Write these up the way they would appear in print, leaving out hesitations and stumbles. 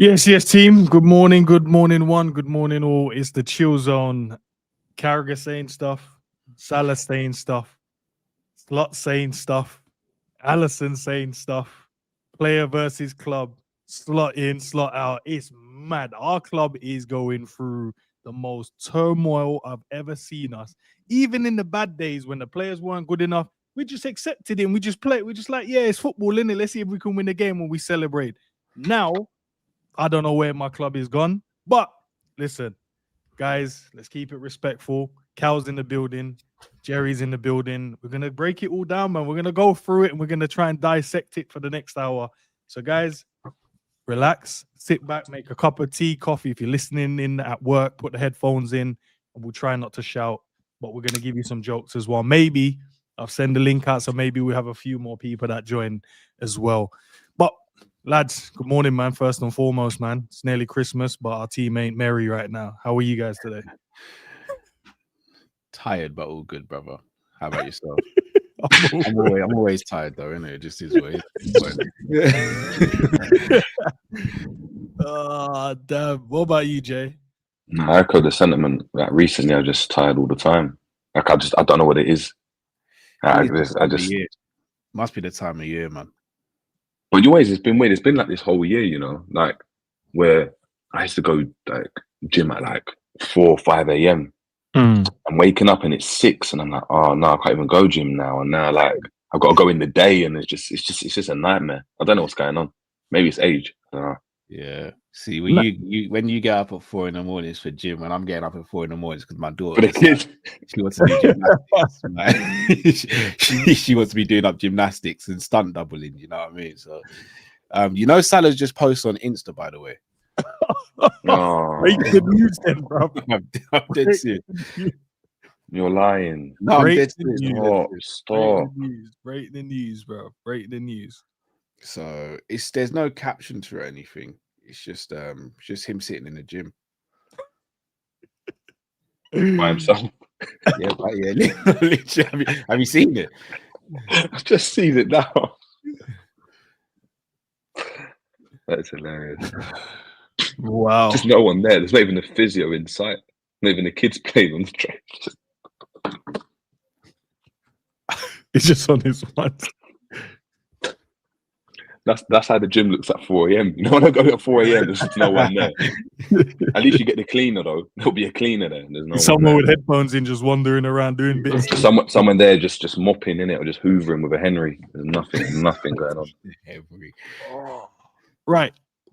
Yes, team. Good morning, one, good morning, all. It's the chill zone. Carragher saying stuff, Salah saying stuff, Slot saying stuff, Alisson saying stuff, player versus club, slot in, slot out. It's mad. Our club is going through the most turmoil I've ever seen us. Even in the bad days when the players weren't good enough, we just accepted it and we just play. We're just like, yeah, it's football, innit? Let's see if we can win the game when we celebrate. Now, I don't know where my club is gone, but listen, guys, let's keep it respectful. Cal's in the building, Jerry's in the building. We're gonna break it all down, man. We're gonna go through it and we're gonna try and dissect it for the next hour. So, guys, relax, sit back, make a cup of tea, coffee. If you're listening in at work, put the headphones in, and we'll try not to shout. But we're gonna give you some jokes as well. Maybe I'll send the link out, so maybe we have a few more people that join as well. But lads, good morning, man. First and foremost, man. It's nearly Christmas, but our team ain't merry right now. How are you guys today? Tired, but all good, brother. How about yourself? I'm always tired, though, innit? It just is what it is. Damn. What about you, Jay? I echo the sentiment. Like recently, I'm just tired all the time. Like I don't know what it is. I just must be the time of year, man. But it's been weird. It's been like this whole year, you know, like where I used to go like gym at like 4 or 5 a.m. I'm waking up and it's 6, and I'm like, oh no, I can't even go gym now. And now like I've got to go in the day, and it's just a nightmare. I don't know what's going on. Maybe it's age. I don't know. Yeah. See, when you get up at 4 in the mornings for gym, when I'm getting up at 4 in the mornings because my daughter, for the kids, she wants to do gymnastics. she wants to be doing up gymnastics and stunt doubling. You know what I mean? So, you know, Salah's just posted on Insta, by the way. Break the news, then, bro. I'm dead serious. You're lying. No, I'm dead serious. Stop. Break the news, bro. Break the news. So there's no caption to anything. It's just him sitting in the gym by himself. Yeah. Have you seen it? I've just seen it now. That's hilarious. Wow. Just no one there. There's not even a physio in sight. Not even the kids playing on the track. It's just on his one. That's how the gym looks at 4 a.m. You know, when I go at 4 a.m, there's just no one there. At least you get the cleaner though. There'll be a cleaner there. There's no someone with headphones in, just wandering around doing bits. Someone there just mopping in it or just hoovering with a Henry. There's nothing going on. Right,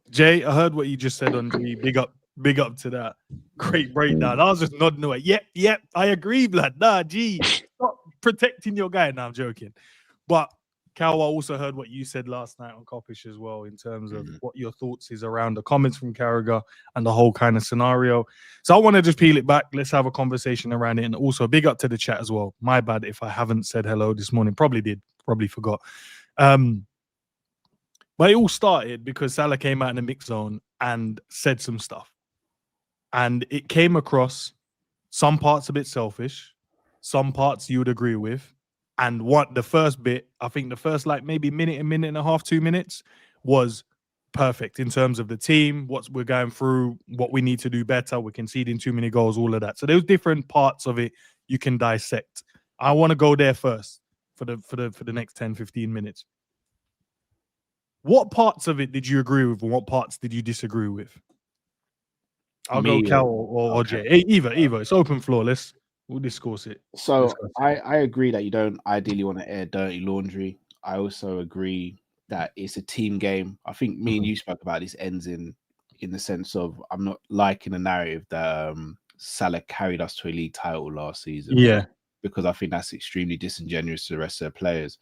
Jay. I heard what you just said on the big up to that. Great breakdown. I was just nodding away. Yep. I agree, blood. Nah, gee, stop protecting your guy. Now I'm joking, but. Cal, I also heard what you said last night on Coppish as well in terms of what your thoughts is around the comments from Carragher and the whole kind of scenario. So I want to just peel it back. Let's have a conversation around it. And also big up to the chat as well. My bad if I haven't said hello this morning. Probably did. Probably forgot. But it all started because Salah came out in the mix zone and said some stuff. And it came across some parts a bit selfish, some parts you would agree with. And the first bit, I think the first like maybe minute and a half, 2 minutes was perfect in terms of the team, what we're going through, what we need to do better. We're conceding too many goals, all of that. So there's different parts of it you can dissect. I want to go there first for the next 10, 15 minutes. What parts of it did you agree with and what parts did you disagree with? I'll go Cal or Jay. Hey, Eva, it's open floor. We'll discuss it. So I agree that you don't ideally want to air dirty laundry. I also agree that it's a team game. I think me and you spoke about this ends in the sense of I'm not liking the narrative that Salah carried us to a league title last season. Yeah. Because I think that's extremely disingenuous to the rest of the players.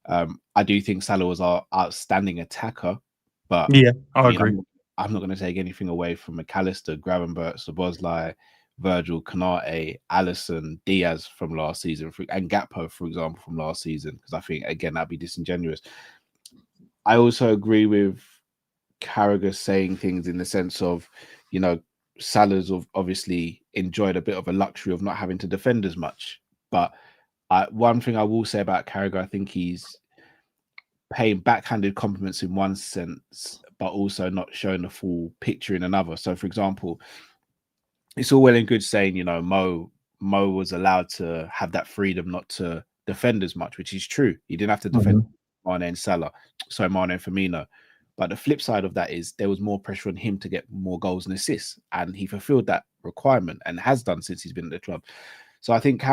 I do think Salah was our outstanding attacker, but yeah, I agree. I'm not going to take anything away from McAllister, Gravenberch, Szoboszlai, Virgil, Konate, Alisson, Diaz from last season, and Gakpo, for example, from last season, because I think, again, that'd be disingenuous. I also agree with Carragher saying things in the sense of, you know, Salah's obviously enjoyed a bit of a luxury of not having to defend as much. But one thing I will say about Carragher, I think he's paying backhanded compliments in one sense but also not showing the full picture in another. So, for example, it's all well and good saying, you know, Mo was allowed to have that freedom not to defend as much, which is true. He didn't have to defend Mane and Salah, Mane and Firmino. But the flip side of that is there was more pressure on him to get more goals and assists, and he fulfilled that requirement and has done since he's been at the club. So I think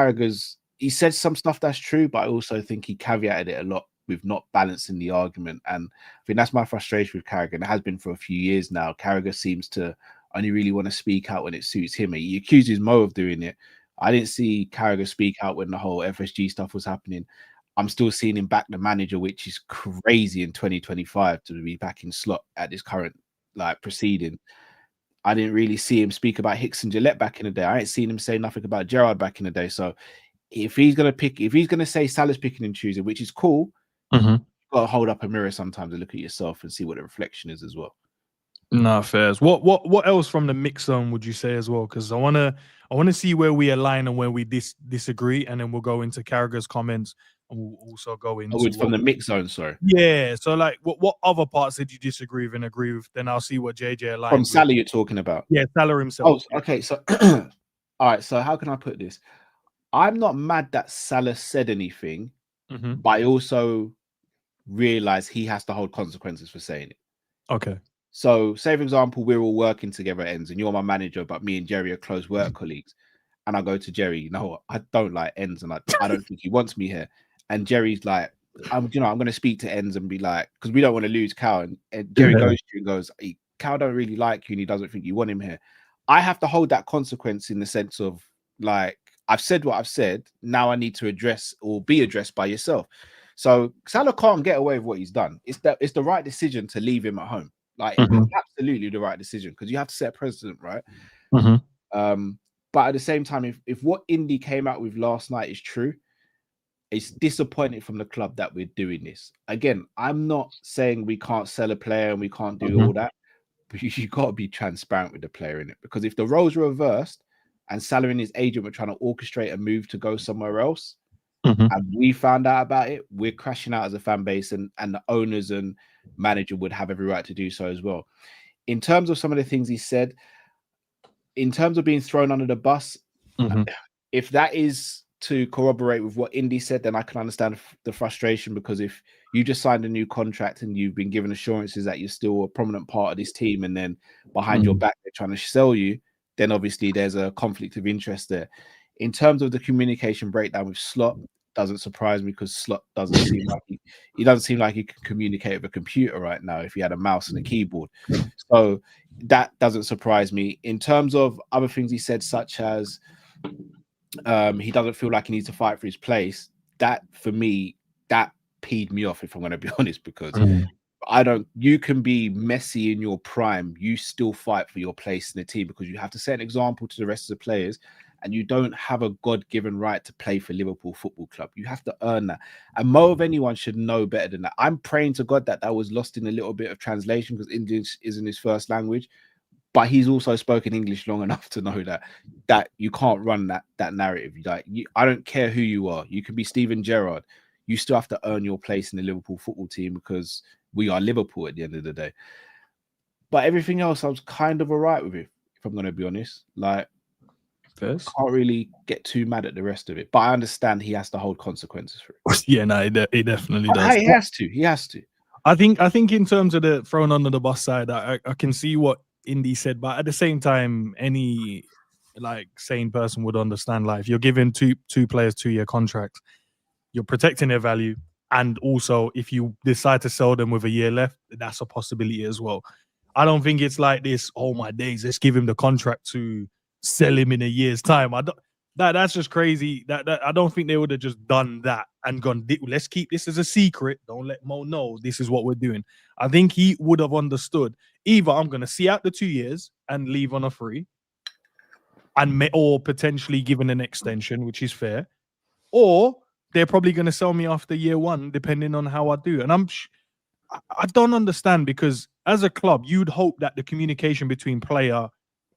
he said some stuff that's true, but I also think he caveated it a lot with not balancing the argument. And I think that's my frustration with Carragher, and it has been for a few years now. Carragher seems to only really want to speak out when it suits him. He accuses Mo of doing it. I didn't see Carragher speak out when the whole FSG stuff was happening. I'm still seeing him back the manager, which is crazy in 2025 to be back in Slot at this current proceeding. I didn't really see him speak about Hicks and Gillette back in the day. I ain't seen him say nothing about Gerrard back in the day. So if he's gonna say Salah's picking and choosing, which is cool, you've got to hold up a mirror sometimes and look at yourself and see what the reflection is as well. No, fairs. What else from the mix zone would you say as well? Because I wanna see where we align and where we disagree, and then we'll go into Carragher's comments, and we'll also go into from the mix zone. Sorry. Yeah. So like, what other parts did you disagree with and agree with? Then I'll see what JJ aligns From with. Salah, you're talking about. Yeah, Salah himself. Oh, okay. So, all right. So how can I put this? I'm not mad that Salah said anything, but I also realize he has to hold consequences for saying it. Okay. So, say for example, we're all working together at Ends, and you're my manager, but me and Jerry are close work colleagues. And I go to Jerry, you know what? I don't like Ends, and I don't think he wants me here. And Jerry's like, I'm going to speak to Ends and be like, because we don't want to lose Cal. And Jerry goes to you and goes, hey, Cal don't really like you, and he doesn't think you want him here. I have to hold that consequence in the sense of like, I've said what I've said. Now I need to address or be addressed by yourself. So Salah can't get away with what he's done. It's the right decision to leave him at home. Like it's absolutely the right decision because you have to set a precedent, right? But at the same time, if what Indy came out with last night is true, it's disappointing from the club that we're doing this. Again, I'm not saying we can't sell a player and we can't do all that, but you got to be transparent with the player in it, because if the roles were reversed and Salah and his agent were trying to orchestrate a move to go somewhere else, and we found out about it, we're crashing out as a fan base, and the owners and manager would have every right to do so as well. In terms of some of the things he said, in terms of being thrown under the bus, if that is to corroborate with what Indy said, then I can understand the frustration, because if you just signed a new contract and you've been given assurances that you're still a prominent part of this team, and then behind your back they're trying to sell you, then obviously there's a conflict of interest there. In terms of the communication breakdown with Slot, doesn't surprise me, because Slot doesn't seem like he doesn't seem like he can communicate with a computer right now if he had a mouse and a keyboard. So that doesn't surprise me. In terms of other things he said, such as he doesn't feel like he needs to fight for his place, that for me, that peed me off, if I'm going to be honest, because you can be Messi in your prime, you still fight for your place in the team, because you have to set an example to the rest of the players, and you don't have a God-given right to play for Liverpool Football Club. You have to earn that. And Mo of anyone should know better than that. I'm praying to God that was lost in a little bit of translation, because English isn't his first language, but he's also spoken English long enough to know that you can't run that narrative. I don't care who you are. You can be Steven Gerrard. You still have to earn your place in the Liverpool football team, because we are Liverpool at the end of the day. But everything else, I was kind of all right with it, if I'm going to be honest. Like, can't really get too mad at the rest of it. But I understand he has to hold consequences for it. Yeah, no, he definitely does. He has to. He has to. I think in terms of the thrown under the bus side, I can see what Indy said, but at the same time, any sane person would understand. Like, if you're giving two players 2-year contracts, you're protecting their value, and also if you decide to sell them with a year left, that's a possibility as well. I don't think it's like this, oh my days, let's give him the contract to sell him in a year's time. That's just crazy. That I don't think they would have just done that and gone, let's keep this as a secret, don't let Mo know this is what we're doing. I think he would have understood, either I'm going to see out the 2 years and leave on a free, or potentially given an extension, which is fair, or they're probably going to sell me after year one, depending on how I do. And I don't understand, because as a club, you'd hope that the communication between player,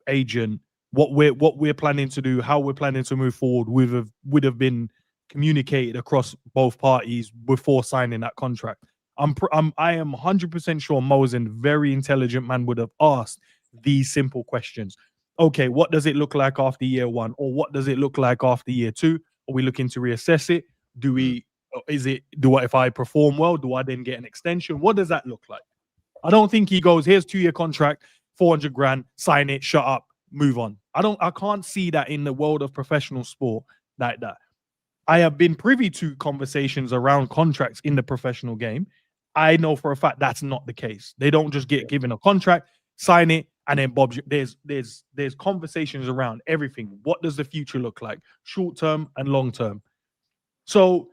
agent, what we're planning to do, how we're planning to move forward, would have been communicated across both parties before signing that contract. I am 100% sure Mosen, very intelligent man, would have asked these simple questions. Okay, what does it look like after year 1, or what does it look like after year 2? Are we looking to reassess it? If I perform well, do I then get an extension? What does that look like? I don't think he goes, here's 2-year contract, 400 grand, sign it, shut up, move on. I can't see that in the world of professional sport like that. I have been privy to conversations around contracts in the professional game. I know for a fact that's not the case. They don't just get given a contract, sign it, and then Bob. There's conversations around everything. What does the future look like, short term and long term? So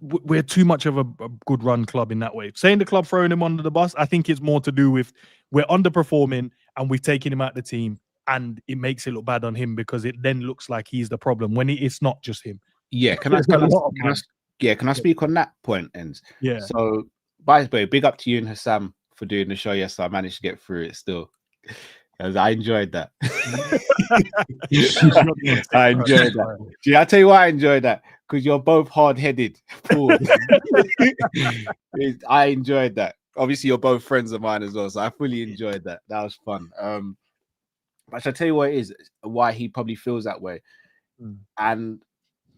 we're too much of a good run club in that way. Saying the club throwing him under the bus, I think it's more to do with we're underperforming and we've taken him out the team, and it makes it look bad on him because it then looks like he's the problem when it's not just him. Yeah, can I speak on that point, Enz? Yeah. So, by the way, big up to you and Hassam for doing the show. Yes, I managed to get through it still. I enjoyed that. I enjoyed that. See, I tell you why I enjoyed that, because you're both hard-headed. I enjoyed that. Obviously, you're both friends of mine as well, so I fully enjoyed that. That was fun. But shall I tell you what it is, why he probably feels that way? And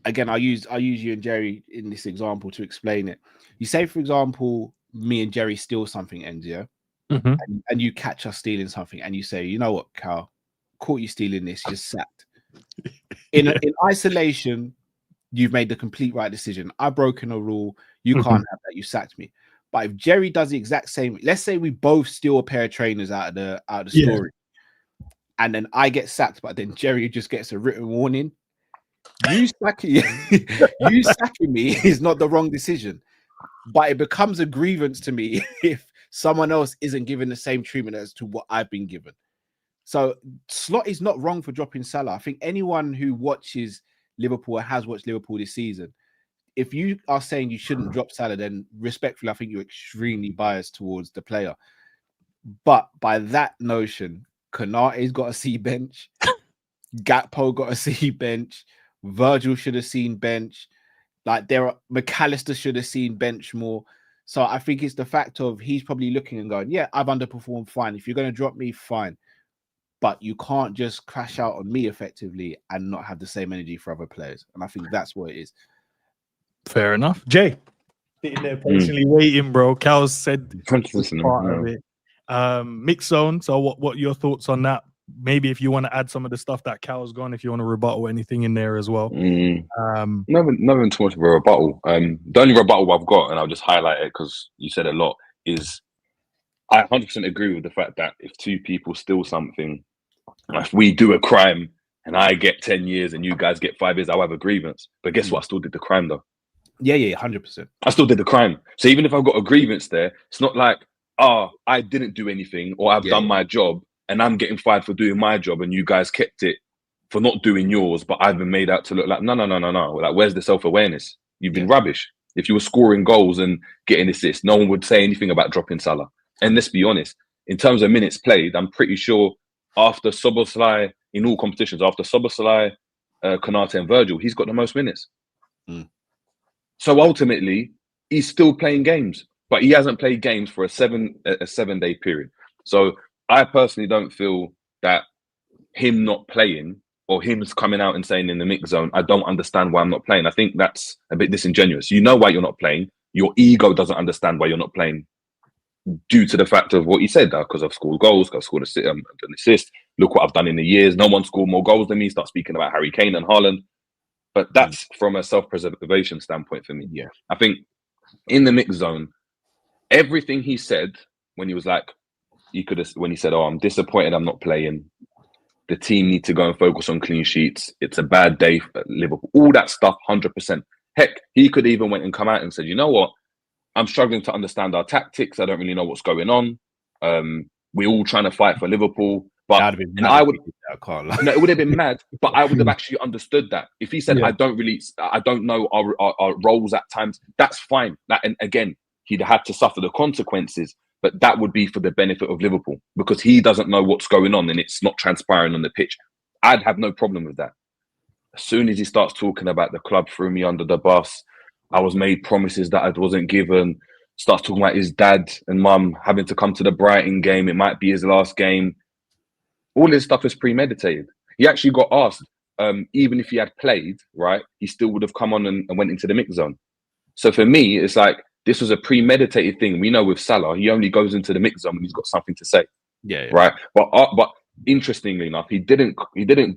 again, I'll use you and Jerry in this example to explain it. You say, for example, me and Jerry steal something, NGO, and you catch us stealing something, and you say, you know what, Cal, caught you stealing this, you're sacked. In isolation, you've made the complete right decision. I've broken a rule. You can't have that. You sacked me. But if Jerry does the exact same, let's say we both steal a pair of trainers out of the story, and then I get sacked, but then Jerry just gets a written warning. You sacking me is not the wrong decision, but it becomes a grievance to me if someone else isn't given the same treatment as to what I've been given. So Slot is not wrong for dropping Salah. I think anyone who watches Liverpool or has watched Liverpool this season, if you are saying you shouldn't drop Salah, then respectfully, I think you're extremely biased towards the player. But by that notion, Konate's got a C bench, Gakpo got a C bench, Virgil should have seen bench, McAllister should have seen bench more. So I think it's the fact of he's probably looking and going, yeah, I've underperformed, fine. If you're going to drop me, fine. But you can't just crash out on me effectively and not have the same energy for other players. And I think that's what it is. Fair enough. Jay, sitting there patiently waiting, bro. Cal said part of it. Mixed zone. So what are your thoughts on that? Maybe if you want to add some of the stuff that Cal's gone, if you want to rebuttal anything in there as well. Nothing too much of a rebuttal. The only rebuttal I've got, and I'll just highlight it because you said a lot, is I 100% agree with the fact that if two people steal something, if we do a crime and I get 10 years and you guys get 5 years, I'll have a grievance. But guess what? I still did the crime though. Yeah, 100%. I still did the crime. So even if I've got a grievance there, it's not like, I didn't do anything or I've done my job and I'm getting fired for doing my job and you guys kept it for not doing yours, but I've been made out to look like, no. Like, where's the self-awareness? You've been rubbish. If you were scoring goals and getting assists, no one would say anything about dropping Salah. And let's be honest, in terms of minutes played, I'm pretty sure after Szoboszlai, in all competitions, after Szoboszlai, Konate and Virgil, he's got the most minutes. So ultimately, he's still playing games, but he hasn't played games for a 7-day period. So I personally don't feel that him not playing or him coming out and saying in the mix zone, I don't understand why I'm not playing. I think that's a bit disingenuous. You know why you're not playing. Your ego doesn't understand why you're not playing due to the fact of what he said, because I've scored goals, I've scored an assist. Look what I've done in the years. No one scored more goals than me. Start speaking about Harry Kane and Haaland. But that's from a self-preservation standpoint for me. Yeah, I think in the mix zone, everything he said when he was like, when he said, "Oh, I'm disappointed, I'm not playing. The team need to go and focus on clean sheets. It's a bad day for Liverpool." All that stuff, 100%. Heck, he could even went and come out and said, "You know what? I'm struggling to understand our tactics. I don't really know what's going on. We're all trying to fight for Liverpool." But it would have been mad, but I would have actually understood that. If he said, I don't know our roles at times, that's fine. And again, he'd have to suffer the consequences, but that would be for the benefit of Liverpool because he doesn't know what's going on and it's not transpiring on the pitch. I'd have no problem with that. As soon as he starts talking about the club threw me under the bus, I was made promises that I wasn't given, starts talking about his dad and mum having to come to the Brighton game. It might be his last game. All this stuff is premeditated. He actually got asked, even if he had played, right, he still would have come on and went into the mix zone. So for me, it's like this was a premeditated thing. We know with Salah, he only goes into the mix zone when he's got something to say. Yeah. Right. But interestingly enough, he didn't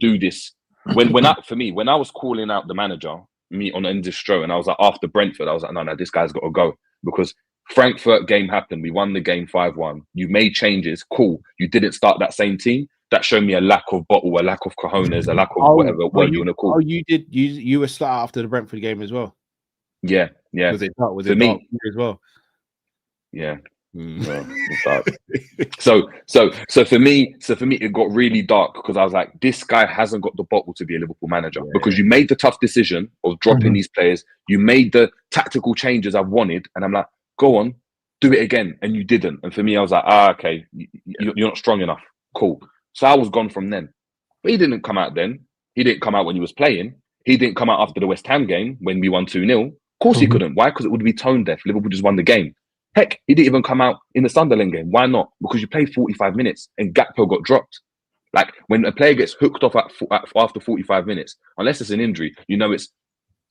do this when I was calling out the manager, me on Indistro, and I was like, after Brentford, I was like, no, this guy's got to go, because Frankfurt game happened. We won the game 5-1. You made changes. Cool. You didn't start that same team. That showed me a lack of bottle, a lack of cojones, a lack of whatever word you want to call. Oh, you did. You were Slot after the Brentford game as well. Yeah. Was it dark? Was it dark as well? Yeah. So for me, it got really dark because I was like, this guy hasn't got the bottle to be a Liverpool manager, because you made the tough decision of dropping these players. You made the tactical changes I wanted, and I'm like, go on, do it again, and you didn't. And for me, I was like, okay, you're not strong enough. Cool. So I was gone from then. But he didn't come out then. He didn't come out when he was playing. He didn't come out after the West Ham game when we won 2-0. Of course he couldn't. Why? Because it would be tone deaf. Liverpool just won the game. Heck, he didn't even come out in the Sunderland game. Why not? Because you played 45 minutes and Gakpo got dropped. Like, when a player gets hooked off after 45 minutes, unless it's an injury, you know it's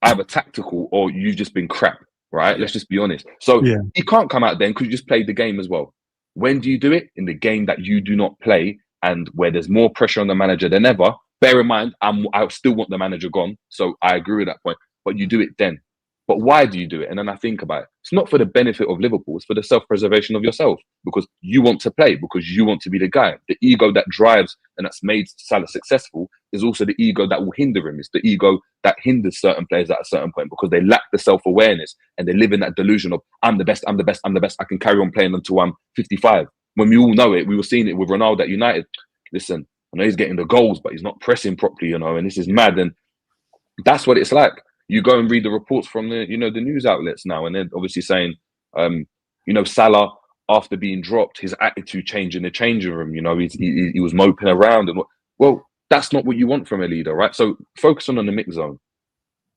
either tactical or you've just been crap, right? Yeah. Let's just be honest. So he can't come out then because you just played the game as well. When do you do it? In the game that you do not play and where there's more pressure on the manager than ever. Bear in mind, I still want the manager gone, so I agree with that point. But you do it then. But why do you do it? And then I think about it. It's not for the benefit of Liverpool. It's for the self-preservation of yourself, because you want to play, because you want to be the guy. The ego that drives and that's made Salah successful is also the ego that will hinder him. It's the ego that hinders certain players at a certain point because they lack the self-awareness and they live in that delusion of, I'm the best, I'm the best, I'm the best. I can carry on playing until I'm 55. When we all know it, we were seeing it with Ronaldo at United. Listen, I know he's getting the goals, but he's not pressing properly, and this is mad. And that's what it's like. You go and read the reports from the news outlets now, and they're obviously saying, Salah, after being dropped, his attitude changed in the changing room. He was moping around, and well, that's not what you want from a leader, right? So focus on the mix zone.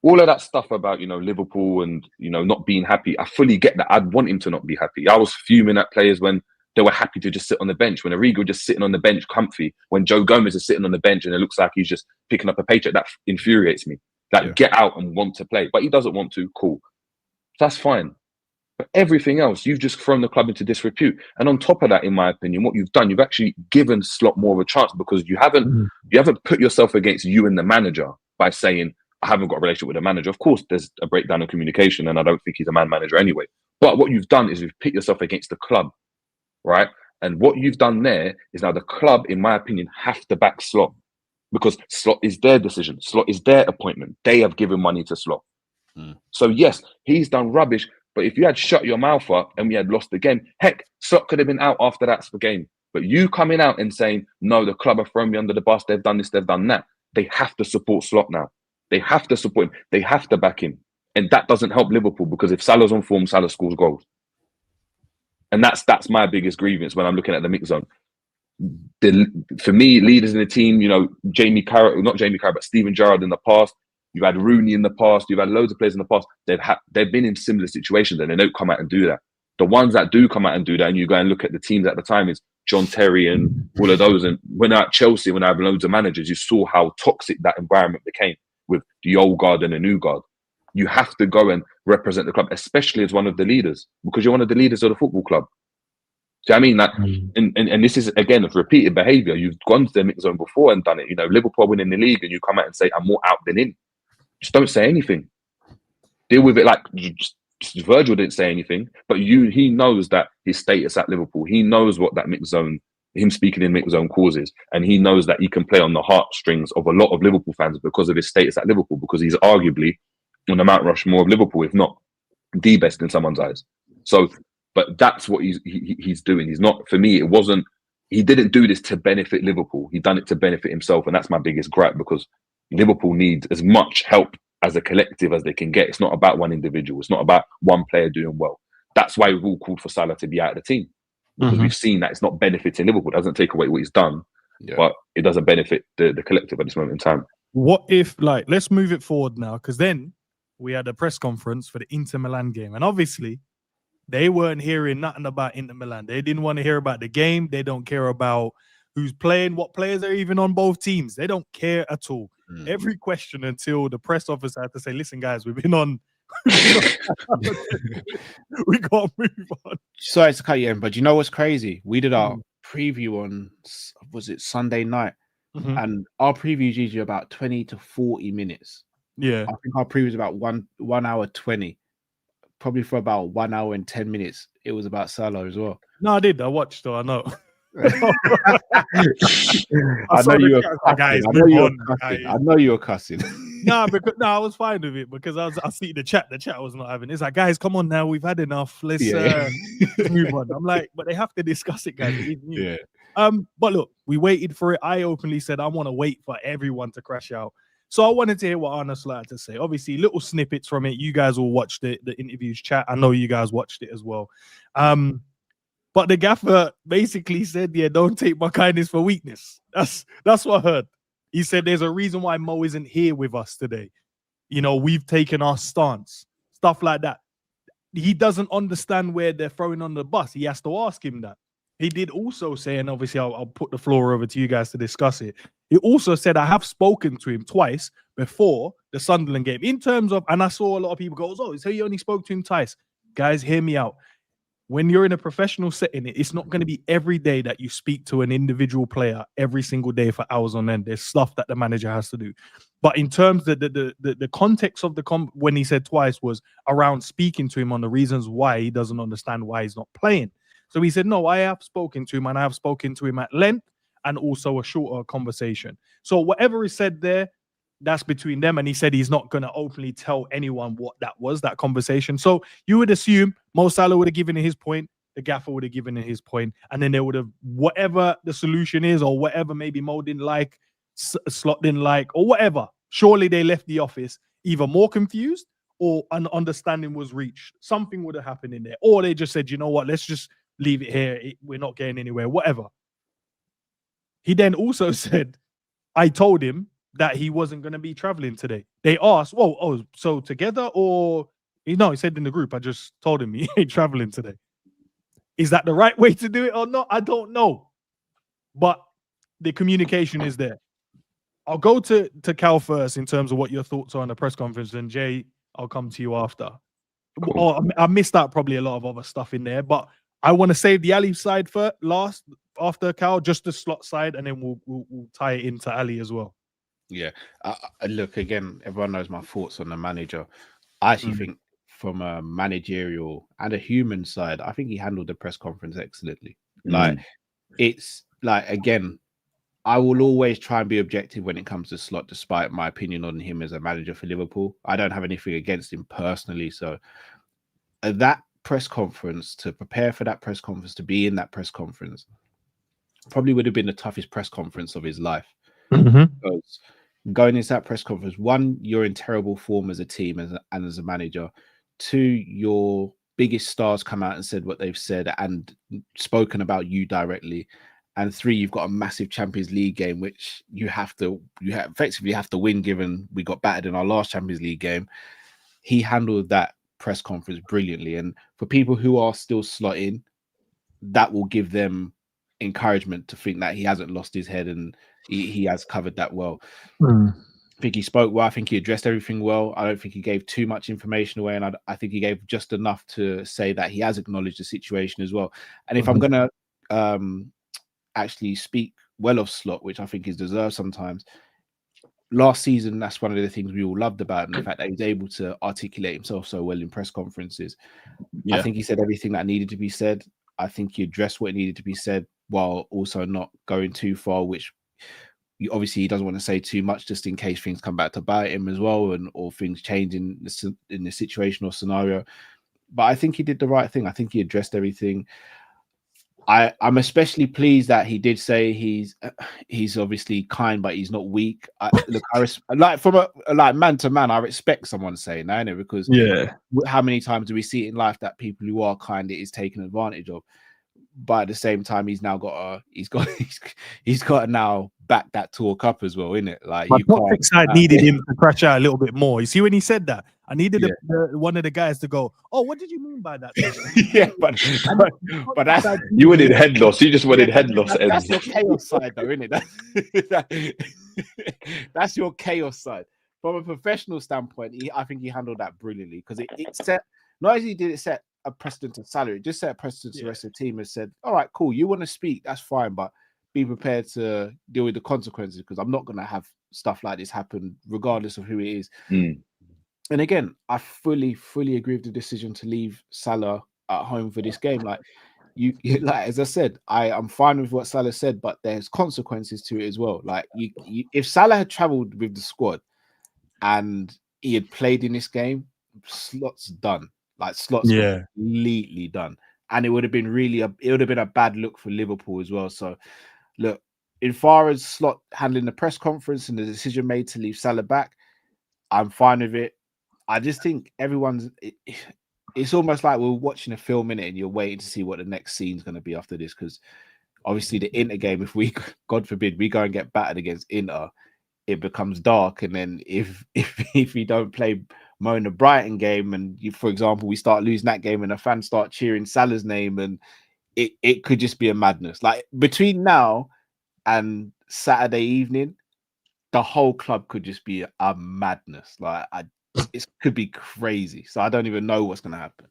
All of that stuff about Liverpool and not being happy, I fully get that. I'd want him to not be happy. I was fuming at players when they were happy to just sit on the bench. When Arrigo just sitting on the bench, comfy. When Joe Gomez is sitting on the bench and it looks like he's just picking up a paycheck, that infuriates me. Get out and want to play, but he doesn't want to. Cool, that's fine. But everything else, you've just thrown the club into disrepute. And on top of that, in my opinion, what you've done, you've actually given Slot more of a chance, because you haven't put yourself against you and the manager by saying, I haven't got a relationship with the manager. Of course, there's a breakdown in communication, and I don't think he's a man manager anyway. But what you've done is you've put yourself against the club, right? And what you've done there is now the club, in my opinion, have to back Slot. Because Slot is their decision. Slot is their appointment. They have given money to Slot. So yes, he's done rubbish. But if you had shut your mouth up and we had lost the game, heck, Slot could have been out after that game. But you coming out and saying, no, the club have thrown me under the bus. They've done this, they've done that. They have to support Slot now. They have to support him. They have to back him. And that doesn't help Liverpool, because if Salah's on form, Salah scores goals. And that's my biggest grievance when I'm looking at the mix zone. For me, leaders in the team, Jamie Carragher, not Jamie Carragher, but Steven Gerrard in the past. You've had Rooney in the past. You've had loads of players in the past. They've been in similar situations and they don't come out and do that. The ones that do come out and do that, and you go and look at the teams at the time, is John Terry and all of those. And when at Chelsea, when I have loads of managers, you saw how toxic that environment became with the old guard and the new guard. You have to go and represent the club, especially as one of the leaders, because you're one of the leaders of the football club. Do you know what I mean? And this is, again, of repeated behaviour. You've gone to the mix zone before and done it. Liverpool winning the league, and you come out and say, I'm more out than in. Just don't say anything. Deal with it like Virgil didn't say anything, but he knows that his status at Liverpool, he knows what that mix zone, him speaking in mix zone causes, and he knows that he can play on the heartstrings of a lot of Liverpool fans because of his status at Liverpool, because he's arguably on the Mount Rushmore of Liverpool, if not the best in someone's eyes. So, but that's what he's doing. He's not, for me, he didn't do this to benefit Liverpool. He done it to benefit himself. And that's my biggest gripe, because Liverpool needs as much help as a collective as they can get. It's not about one individual. It's not about one player doing well. That's why we've all called for Salah to be out of the team, because we've seen that it's not benefiting Liverpool. It doesn't take away what he's done, but it doesn't benefit the collective at this moment in time. What if, let's move it forward now, because then we had a press conference for the Inter Milan game. And obviously, They weren't hearing nothing about Inter Milan. They didn't want to hear about the game. They don't care about who's playing, what players are even on both teams. They don't care at all. Every question until the press officer had to say, listen, guys, we've been on. We got to move on. Sorry to cut you in, but you know what's crazy? We did our preview on, was it Sunday night? And our preview is usually about 20 to 40 minutes. Yeah. I think our preview is about 1 hour 20. Probably for about 1 hour and 10 minutes. It was about Salah as well. No, I did. I watched, though. I know. I know you were cussing. I know you were cussing. No, I was fine with it because I see the chat. The chat was not having it. It's like, guys, come on now. We've had enough. Let's move on. I'm like, but they have to discuss it, guys. Yeah. But look, we waited for it. I openly said I want to wait for everyone to crash out. So I wanted to hear what Arne Slot had to say. Obviously, little snippets from it. You guys all watched the interviews chat. I know you guys watched it as well. But the gaffer basically said, yeah, don't take my kindness for weakness. That's what I heard. He said there's a reason why Mo isn't here with us today. You know, we've taken our stance, stuff like that. He doesn't understand where they're throwing on the bus. He has to ask him that. He did also say, and obviously I'll put the floor over to you guys to discuss it. He also said, I have spoken to him twice before the Sunderland game in terms of, and I saw a lot of people go, oh, so you only spoke to him twice. Guys, hear me out. When you're in a professional setting, it's not going to be every day that you speak to an individual player every single day for hours on end. There's stuff that the manager has to do. But in terms of the context of when he said twice was around speaking to him on the reasons why he doesn't understand why he's not playing. So he said, no, I have spoken to him and I have spoken to him at length and also a shorter conversation. So whatever is said there, that's between them. And he said he's not going to openly tell anyone what that was, that conversation. So you would assume Mo Salah would have given his point, the gaffer would have given his point, and then they would have, whatever the solution is or whatever maybe Mo didn't like, Slot didn't like, or whatever. Surely they left the office either more confused or an understanding was reached. Something would have happened in there. Or they just said, you know what, let's just leave it here. We're not getting anywhere, whatever. He then also said, I told him that he wasn't going to be traveling today. They asked, so together or... No, he said in the group, I just told him he ain't traveling today. Is that the right way to do it or not? I don't know. But the communication is there. I'll go to Cal first in terms of what your thoughts are on the press conference, and Jay, I'll come to you after. Cool. Oh, I missed out probably a lot of other stuff in there, but I want to save the Ali side for last, after Cal, just the Slot side, and then we'll tie it into Ali as well. Yeah. Look, again, everyone knows my thoughts on the manager. I actually think from a managerial and a human side, I think he handled the press conference excellently. Like, it's like, again, I will always try and be objective when it comes to Slot, despite my opinion on him as a manager for Liverpool. I don't have anything against him personally. So that press conference, to prepare for that press conference, to be in that press conference, probably would have been the toughest press conference of his life. Because going into that press conference, one, you're in terrible form as a team and as a manager. Two, your biggest stars come out and said what they've said and spoken about you directly. And three, you've got a massive Champions League game, which you effectively have to win, given we got battered in our last Champions League game. He handled that press conference brilliantly. And for people who are still slotting, that will give them encouragement to think that he hasn't lost his head and he has covered that well. I think he spoke well. I think he addressed everything well. I don't think he gave too much information away. And I think he gave just enough to say that he has acknowledged the situation as well. And if I'm going to actually speak well of Slot, which I think is deserved sometimes, last season, that's one of the things we all loved about him, the fact that he was able to articulate himself so well in press conferences. I think he said everything that needed to be said. I think he addressed what needed to be said while also not going too far, which obviously he doesn't want to say too much just in case things come back to bite him as well, or things change in the situation or scenario. But I think he did the right thing. I think he addressed everything. I'm especially pleased that he did say he's obviously kind, but he's not weak. Like man to man, I respect someone saying that, innit? Because how many times do we see it in life that people who are kind, it is taken advantage of? but at the same time, he's now got to now back that talk up as well, innit? Like My you toxic can't. side needed him to crash out a little bit more. You see when he said that, I needed one of the guys to go, "Oh, what did you mean by that?" Yeah, but that's you wanted head loss. You just wanted head loss. That's your chaos side, though, isn't it? That's your chaos side. From a professional standpoint, I think he handled that brilliantly because it set, not only did it set a precedent to salary, it just set a precedent to the rest of the team and said, all right, cool, you want to speak, that's fine, but be prepared to deal with the consequences because I'm not going to have stuff like this happen regardless of who it is. And again, I fully agree with the decision to leave Salah at home for this game. Like you like as I said, I'm fine with what Salah said, but there's consequences to it as well. Like if Salah had traveled with the squad and he had played in this game, Slot's done. Like Slot's completely done, and it would have been a bad look for Liverpool as well. So, look, in far as Slot handling the press conference and the decision made to leave Salah back, I'm fine with it. I just think it's almost like we're watching a film in it, and you're waiting to see what the next scene's going to be after this. Because obviously, the Inter game, if we, God forbid, we go and get battered against Inter, it becomes dark. And then if we don't play Mo in the Brighton game, and for example, we start losing that game, and the fans start cheering Salah's name, and it could just be a madness. Like between now and Saturday evening, the whole club could just be a madness. Like it could be crazy. So I don't even know what's going to happen.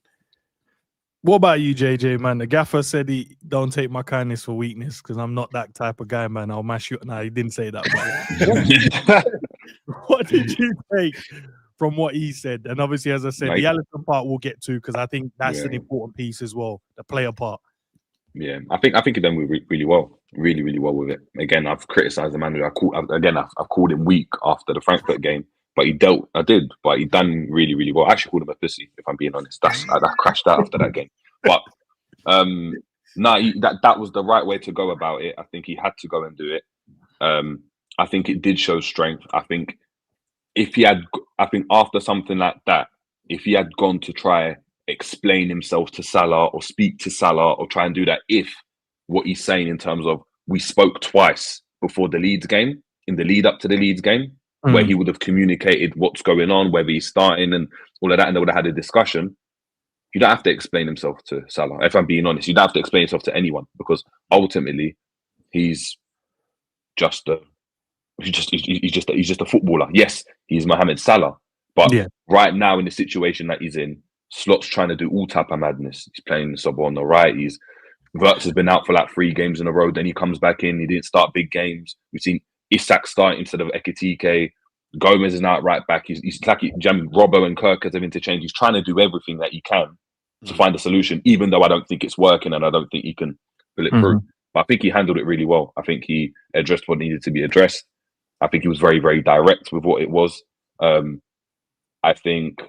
What about you, JJ, man? The gaffer said he don't take my kindness for weakness because I'm not that type of guy, man. I'll mash you. No, he didn't say that. But what did you take from what he said? And obviously, as I said, the Alisson part we'll get to because I think that's an important piece as well, the player part. Yeah, I think he done really well, really well with it. Again, I've criticised the manager. I've called him weak after the Frankfurt game, but he done really well. I actually called him a pussy, if I'm being honest. I crashed out after that game. But that was the right way to go about it. I think he had to go and do it. I think it did show strength. I think after something like that, if he had gone to try explain himself to Salah or speak to Salah or try and do that, if what he's saying in terms of we spoke twice before the Leeds game, in the lead up to the Leeds game, where he would have communicated what's going on, whether he's starting and all of that, and they would have had a discussion. You don't have to explain himself to Salah. If I'm being honest, you don't have to explain himself to anyone because ultimately he's just a footballer. Yes, he's Mohamed Salah, but right now in the situation that he's in, Slot's trying to do all type of madness. He's playing Sobo on the right. Wirtz has been out for like 3 games in a row. Then he comes back in. He didn't start big games. We've seen Isak start instead of Ekitike. Gomez is now at right back. He's like Robbo and Kirk have interchanged. He's trying to do everything that he can to find a solution, even though I don't think it's working and I don't think he can pull it through. But I think he handled it really well. I think he addressed what needed to be addressed. I think he was very, very direct with what it was. I think,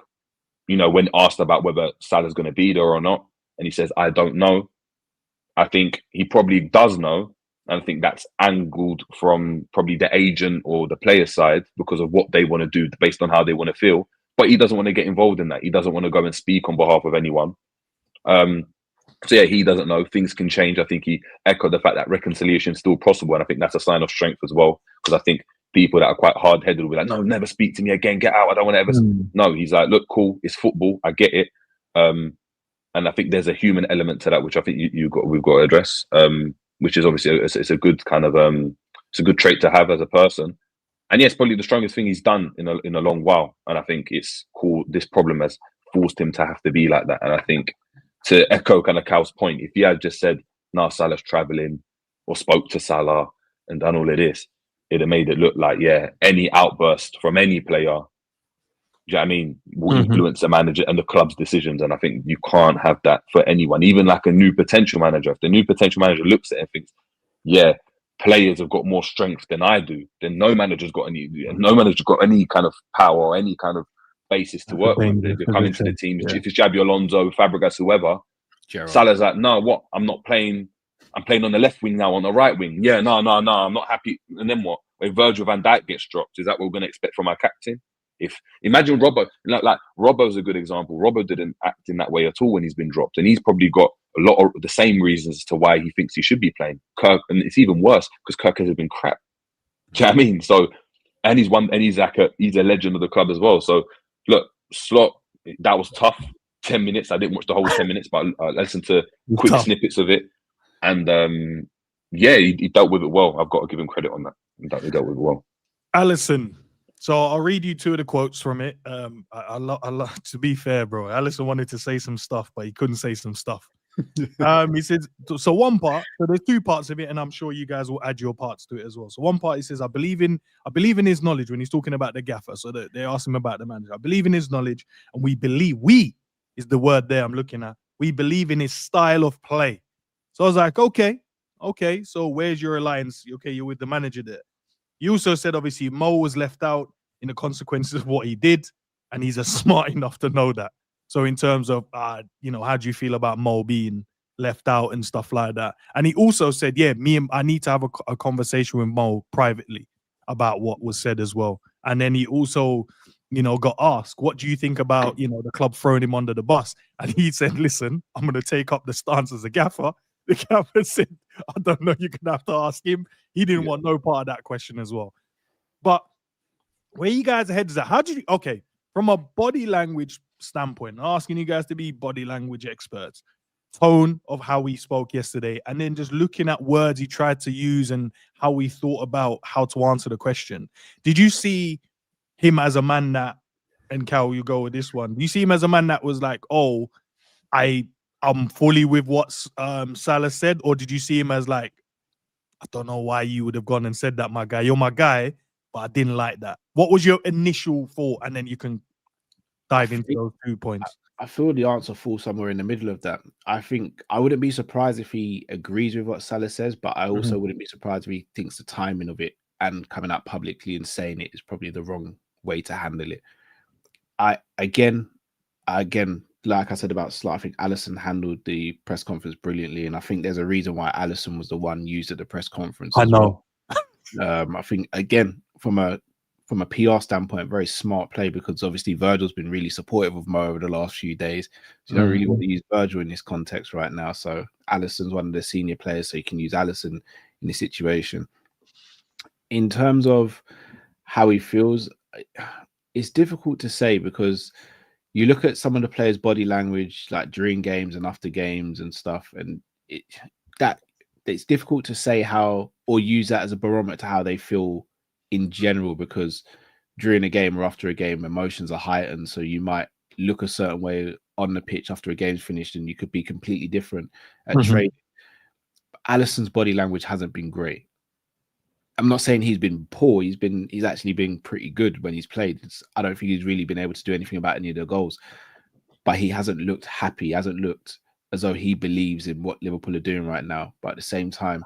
when asked about whether Salah's going to be there or not, and he says, I don't know. I think he probably does know. And I think that's angled from probably the agent or the player side because of what they want to do based on how they want to feel. But he doesn't want to get involved in that. He doesn't want to go and speak on behalf of anyone. So yeah, he doesn't know. Things can change. I think he echoed the fact that reconciliation is still possible. And I think that's a sign of strength as well. Because I think people that are quite hard-headed will be like, no, never speak to me again. Get out. I don't want to ever. No, he's like, look, cool. It's football. I get it. And I think there's a human element to that, which I think we've got to address. Which is obviously it's a good kind of it's a good trait to have as a person. And yes, probably the strongest thing he's done in a long while. And I think it's cool. This problem has forced him to have to be like that. And I think to echo kind of Cal's point, if he had just said, "No, Salah's traveling," or spoke to Salah and done all of this, it'd have made it look like any outburst from any player, do you know what I mean, will influence the manager and the club's decisions. And I think you can't have that for anyone, even like a new potential manager. If the new potential manager looks at it and thinks, players have got more strength than I do, then no manager's got any kind of power or any kind of basis to work with. If you're coming to the team, if it's Xabi Alonso, Fabregas, whoever, Salah's like, no, what? I'm not playing. I'm playing on the left wing now, on the right wing. Yeah, no, I'm not happy. And then what? When Virgil van Dijk gets dropped, is that what we're going to expect from our captain? Imagine Robbo, like Robbo's a good example. Robbo didn't act in that way at all when he's been dropped, and he's probably got a lot of the same reasons as to why he thinks he should be playing. Kirk, and it's even worse because Kirk has been crap. Do you know what I mean? So, and he's a legend of the club as well. So, look, Slot, that was tough. 10 minutes. I didn't watch the whole 10 minutes, but I listened to quick snippets of it. And yeah, he dealt with it well. I've got to give him credit on that. He dealt with it well. Alisson. So I'll read you two of the quotes from it. To be fair, bro, Alisson wanted to say some stuff, but he couldn't say some stuff. He says, so one part, so there's two parts of it, and I'm sure you guys will add your parts to it as well. So one part, he says, I believe in his knowledge when he's talking about the gaffer. So they asked him about the manager. I believe in his knowledge, and we is the word there I'm looking at. We believe in his style of play. So I was like, okay. So where's your alliance? Okay, you're with the manager there. You also said, obviously, Mo was left out in the consequences of what he did, and he's smart enough to know that. So in terms of, how do you feel about Mo being left out and stuff like that? And he also said, yeah, I need to have a conversation with Mo privately about what was said as well. And then he also, got asked, what do you think about, the club throwing him under the bus? And he said, listen, I'm going to take up the stance as a gaffer. The gaffer said, I don't know, you're going to have to ask him. He didn't want no part of that question as well. But where you guys' heads at, from a body language standpoint, asking you guys to be body language experts, tone of how we spoke yesterday, and then just looking at words he tried to use and how we thought about how to answer the question. Did you see him as a man that, and Cal, you go with this one, do you see him as a man that was like, oh, I'm fully with what Salah said, or did you see him as like, I don't know why you would have gone and said that, my guy, you're my guy, but I didn't like that? What was your initial thought? And then you can dive into those 2 points. I feel the answer falls somewhere in the middle of that. I think I wouldn't be surprised if he agrees with what Salah says, but I also wouldn't be surprised if he thinks the timing of it and coming out publicly and saying it is probably the wrong way to handle it. Again, like I said about Slot, I think Alisson handled the press conference brilliantly, and I think there's a reason why Alisson was the one used at the press conference. I know. I think again from a PR standpoint, very smart play, because obviously Virgil's been really supportive of Mo over the last few days. So you don't really want to use Virgil in this context right now. So Alisson's one of the senior players, so you can use Alisson in this situation. In terms of how he feels, it's difficult to say, because you look at some of the players' body language, like during games and after games and stuff, and it's difficult to say how, or use that as a barometer to how they feel in general, because during a game or after a game, emotions are heightened. So you might look a certain way on the pitch after a game's finished, and you could be completely different at training. Alisson's body language hasn't been great. I'm not saying he's been poor. He's actually been pretty good when he's played. I don't think he's really been able to do anything about any of the goals, but he hasn't looked happy. He hasn't looked as though he believes in what Liverpool are doing right now. But at the same time,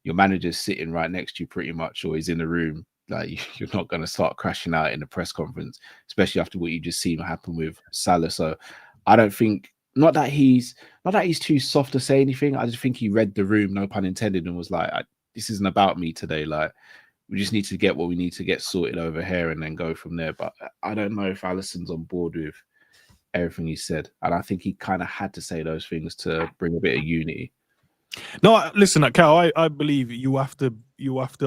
your manager's sitting right next to you pretty much, or he's in the room. Like, you're not going to start crashing out in the press conference, especially after what you just seen happen with Salah. So I don't think, not that he's too soft to say anything. I just think he read the room, no pun intended, and was like, this isn't about me today. Like, we just need to get what we need to get sorted over here and then go from there. But I don't know if Alisson's on board with everything he said. And I think he kind of had to say those things to bring a bit of unity. No, listen, Cal, I believe you have to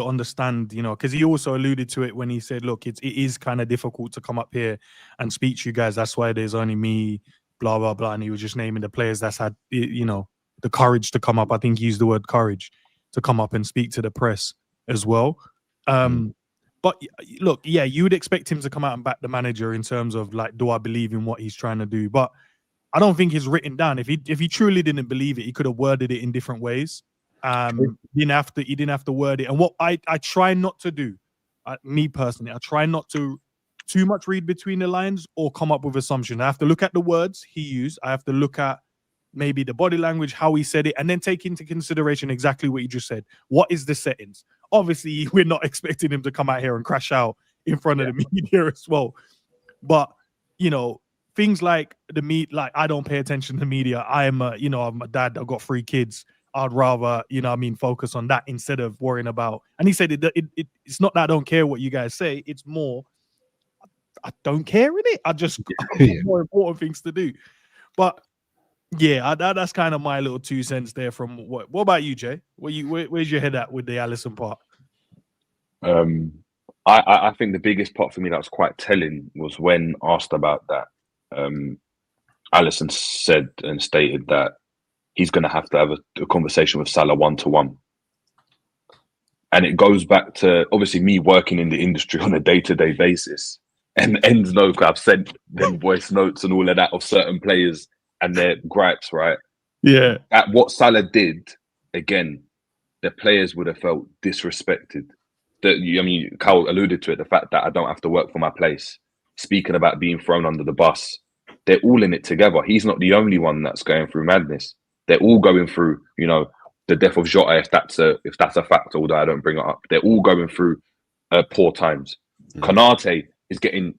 understand, because he also alluded to it when he said, look, it is kind of difficult to come up here and speak to you guys. That's why there's only me, blah, blah, blah. And he was just naming the players that's had, the courage to come up. I think he used the word courage to come up and speak to the press as well. But look, yeah, you would expect him to come out and back the manager in terms of, like, do I believe in what he's trying to do? But I don't think it's written down. If he truly didn't believe it, he could have worded it in different ways. He didn't have to word it. And what I try not to do, me personally, I try not to too much read between the lines or come up with assumptions. I have to look at the words he used. I have to look at maybe the body language, how he said it, and then take into consideration exactly what you just said. What is the settings? Obviously, we're not expecting him to come out here and crash out in front of the media as well. But, things like like, I don't pay attention to media. I'm a dad. I've got 3 kids. I'd rather, focus on that instead of worrying about. And he said it's not that I don't care what you guys say. It's more, I don't care in it. I just got more important things to do. But Yeah, that's kind of my little 2 cents there. From what about you, Jay? Where's your head at with the Alisson part? I think the biggest part for me that was quite telling was when asked about that. Alisson said and stated that he's going to have a conversation with Salah 1-to-1. And it goes back to obviously me working in the industry on a day-to-day basis. And ends know, I've sent them voice notes and all of that of certain players and their gripes, right? Yeah. At what Salah did, again, the players would have felt disrespected. Carl alluded to it, the fact that I don't have to work for my place. Speaking about being thrown under the bus. They're all in it together. He's not the only one that's going through madness. They're all going through, the death of Jota, if that's a fact, although I don't bring it up. They're all going through poor times. Konate is getting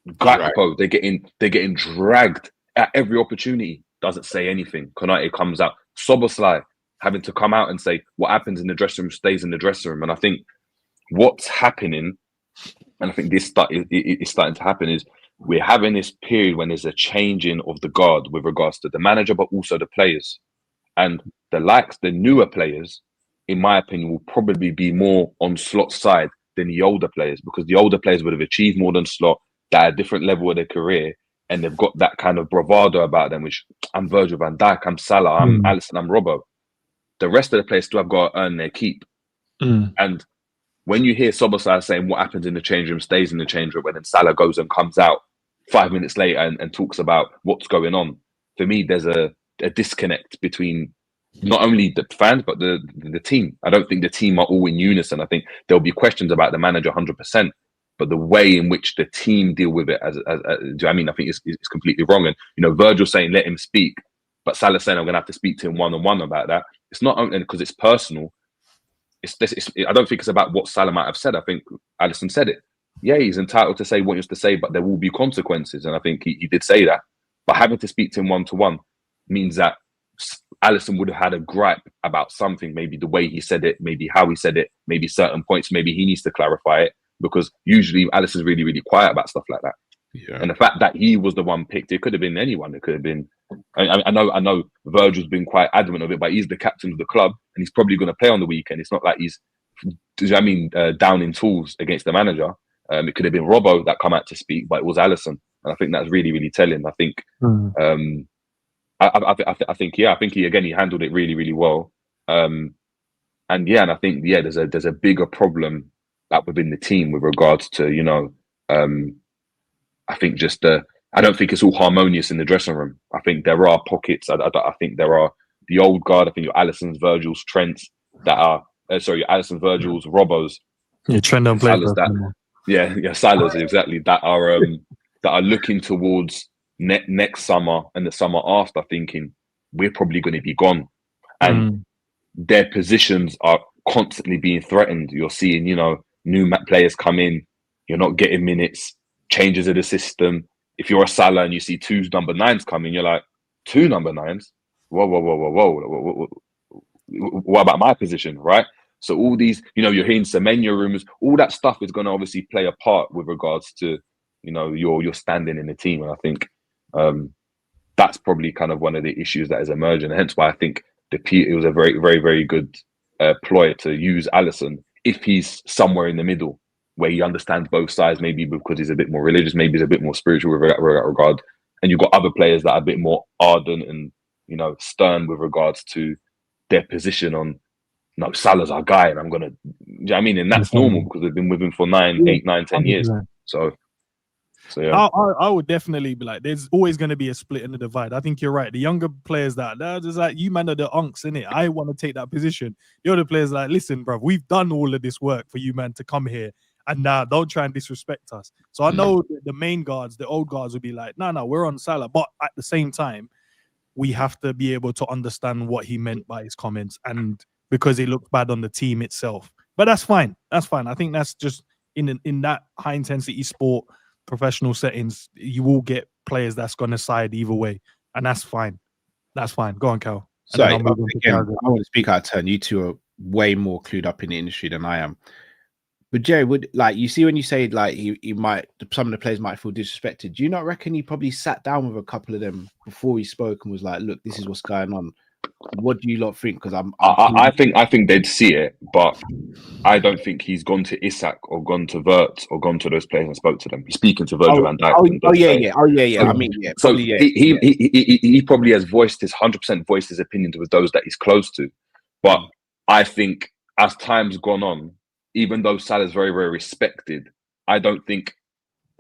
Gakpo. They're getting dragged at every opportunity. Doesn't say anything. Konate comes out. Szoboszlai having to come out and say what happens in the dressing room stays in the dressing room. And I think what's happening, and I think this is starting to happen, is we're having this period when there's a changing of the guard with regards to the manager, but also the players. And the newer players, in my opinion, will probably be more on Slot's side than the older players, because the older players would have achieved more than Slot, at a different level of their career, and they've got that kind of bravado about them, which I'm Virgil van Dijk, I'm Salah, I'm Alisson, I'm Robbo. The rest of the players still have got to earn their keep. And when you hear Szoboszlai saying what happens in the change room stays in the change room, and then Salah goes and comes out 5 minutes later and talks about what's going on, for me, there's a disconnect between not only the fans, but the team. I don't think the team are all in unison. I think there'll be questions about the manager 100%, but the way in which the team deal with it, I think it's completely wrong. And, Virgil saying, let him speak, but Salah saying, I'm going to have to speak to him one-on-one about that. It's not only because it's personal. I don't think it's about what Salah might have said. I think Alisson said it. Yeah, he's entitled to say what he wants to say, but there will be consequences. And I think he did say that. But having to speak to him one-to-one means that Alisson would have had a gripe about something, maybe the way he said it, maybe how he said it, maybe certain points, maybe he needs to clarify it, because usually Alisson's really, really quiet about stuff like that. Yeah. And the fact that he was the one picked, it could have been anyone. It could have been, I know Virgil's been quite adamant of it, but he's the captain of the club and he's probably going to play on the weekend. It's not like he's, down in tools against the manager. It could have been Robbo that come out to speak, but it was Alisson. And I think that's really, really telling. I think, I think he handled it really, really well. And I think, there's a bigger problem within the team with regards to, I think I don't think it's all harmonious in the dressing room. I think there are pockets. I think there are the old guard. I think your Alisson's, Virgil's, Trent's that are, Alisson, Virgil's, Robbo's. Yeah, Trent don't play. Salah's exactly that are looking towards next summer and the summer after, thinking we're probably going to be gone, and their positions are constantly being threatened. You're seeing, new players come in. You're not getting minutes. Changes of the system. If you're a Salah and you see 2 number 9s coming, you're like, 2 number 9s? Whoa. What about my position, right? So all these, you're hearing Semenyo rumors, all that stuff is going to obviously play a part with regards to, your standing in the team. And I think that's probably kind of one of the issues that is emerging. And hence why I think it was a very, very, very good ploy to use Alisson if he's somewhere in the middle, where he understands both sides, maybe because he's a bit more religious, maybe he's a bit more spiritual with that regard. And you've got other players that are a bit more ardent and, stern with regards to their position on, no, Salah's our guy, and I'm going to, and that's normal because they've been with him for 8, 9, 10 years. So yeah. I would definitely be like, there's always going to be a split in the divide. I think you're right. The younger players they're just like, you man are the unks, innit? I want to take that position. The other players are like, listen, bruv, we've done all of this work for you, man, to come here. And now don't try and disrespect us. So I know the main guards, the old guards will be like, no, we're on Salah. But at the same time, we have to be able to understand what he meant by his comments, and because it looked bad on the team itself. But that's fine. That's fine. I think that's just in that high intensity sport, professional settings, you will get players that's going to side either way. And that's fine. That's fine. Go on, Cal. So I want to speak out of turn. You two are way more clued up in the industry than I am. But Jerry, would like you see when you say like he might some of the players might feel disrespected. Do you not reckon he probably sat down with a couple of them before he spoke and was like, "Look, this is what's going on. What do you lot think?" Because I think they'd see it, but I don't think he's gone to Isak or gone to Wirtz or gone to those players and spoke to them. He's speaking to Virgil van Dijk. Oh yeah. So, I mean, yeah. So probably, he probably has voiced his 100% voiced his opinion with those that he's close to. But I think as time's gone on, even though Salah's very, very respected, I don't think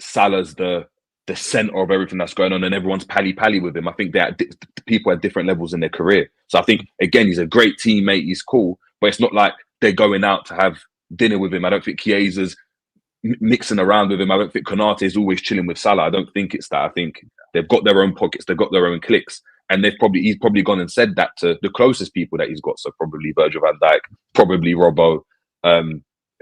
Salah's the center of everything that's going on and everyone's pally with him. I think that people at different levels in their career. So I think, again, he's a great teammate. He's cool, but it's not like they're going out to have dinner with him. I don't think Chiesa's mixing around with him. I don't think Konate is always chilling with Salah. I don't think it's that. I think they've got their own pockets. They've got their own cliques. And he's probably gone and said that to the closest people that he's got. So probably Virgil van Dijk, probably Robbo,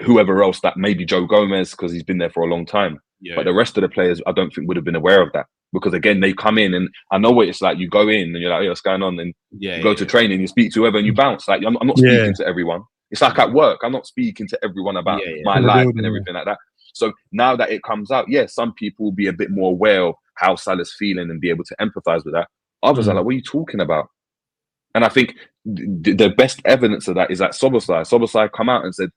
whoever else, that maybe Joe Gomez, because he's been there for a long time. Yeah, but the rest of the players, I don't think would have been aware of that. Because again, they come in and I know what it's like. You go in and you're like, hey, what's going on? And you go to training, you speak to whoever and you bounce. Like, I'm not speaking to everyone. It's like at work. I'm not speaking to everyone about my life and everything like that. So now that it comes out, some people will be a bit more aware of how Salah's feeling and be able to empathize with that. Others are like, what are you talking about? And I think the best evidence of that is that Szoboszlai come out and said,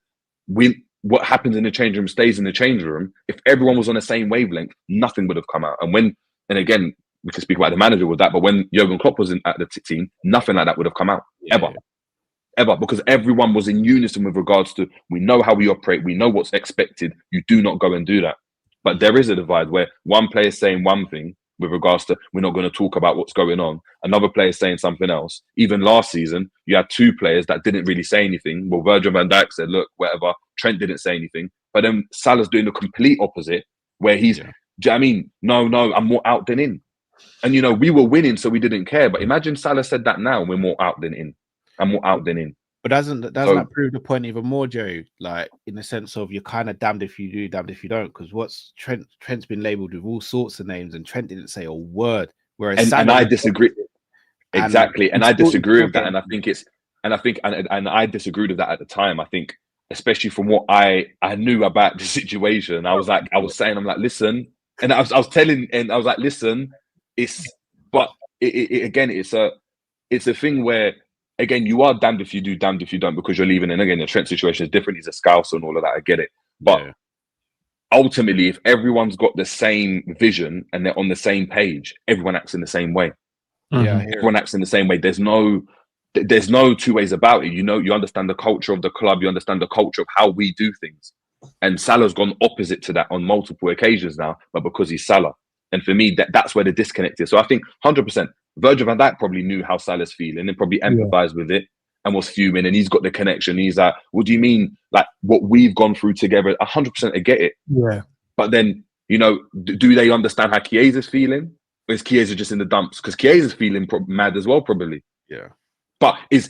what happens in the change room stays in the change room. If everyone was on the same wavelength, nothing would have come out. And again, we can speak about the manager with that, but when Jurgen Klopp was at the team, nothing like that would have come out, ever, because everyone was in unison with regards to, we know how we operate, we know what's expected, you do not go and do that. But there is a divide where one player is saying one thing with regards to, we're not going to talk about what's going on, another player is saying something else. Even last season, you had two players that didn't really say anything. Well, Virgil van Dijk said, look, whatever. Trent didn't say anything. But then Salah's doing the complete opposite, where he's, do you know what I mean? No, I'm more out than in. And, we were winning, so we didn't care. But imagine Salah said that now, we're more out than in. I'm more out than in. But doesn't that prove the point even more, Joe? Like, in the sense of you're kind of damned if you do, damned if you don't. Because Trent's been labelled with all sorts of names, and Trent didn't say a word. Whereas and I disagree. Exactly. And I disagree with that. And I think I disagreed with that at the time. I think, especially from what I knew about the situation, I'm like, listen, and I was telling, and I was like, listen, again, it's a thing where, again, you are damned if you do, damned if you don't, because you're leaving. And again, the Trent situation is different. He's a Scouser and all of that. I get it. But ultimately, if everyone's got the same vision and they're on the same page, everyone acts in the same way. Everyone acts in the same way. There's no two ways about it. You understand the culture of the club. You understand the culture of how we do things. And Salah's gone opposite to that on multiple occasions now, but because he's Salah. And for me, that's where the disconnect is. So I think 100%, Virgil van Dijk probably knew how Salah's feeling and probably empathized with it and was fuming, and he's got the connection. He's like, what do you mean? Like, what we've gone through together, 100% I get it. Yeah. But then, do they understand how Chiesa's feeling? Or is Chiesa just in the dumps? Because Chiesa's feeling mad as well, probably. Yeah. But is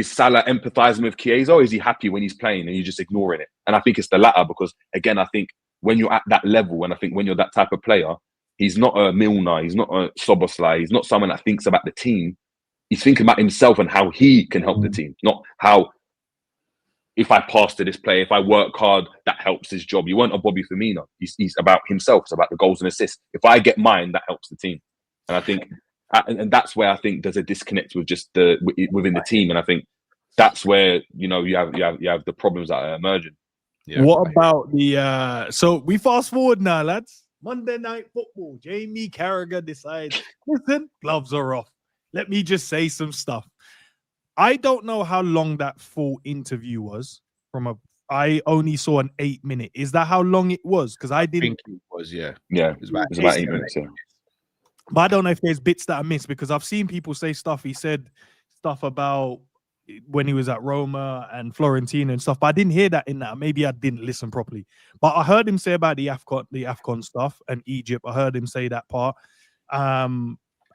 Salah empathizing with Chiesa, or is he happy when he's playing and you're just ignoring it? And I think it's the latter, because, again, I think when you're at that level, and I think when you're that type of player, he's not a Milner, he's not a Szoboszlai, he's not someone that thinks about the team. He's thinking about himself and how he can help the team, not how, if I pass to this player, if I work hard, that helps his job. He wasn't a Bobby Firmino. He's about himself. It's about the goals and assists. If I get mine, that helps the team. And I think, and that's where I think there's a disconnect with just within the team. And I think that's where, you have the problems that are emerging. Yeah. What about the, so we fast forward now, lads. Monday Night Football. Jamie Carragher decides, listen, gloves are off. Let me just say some stuff. I don't know how long that full interview was. I only saw an 8-minute. Is that how long it was? Because I didn't think it was, yeah. Yeah, it was about 8 minutes, yeah. But I don't know if there's bits that I missed, because I've seen people say stuff. He said stuff about when he was at Roma and Fiorentina and stuff, but I didn't hear that in that. Maybe I didn't listen properly. But I heard him say about the AFCON stuff and Egypt. I heard him say that part.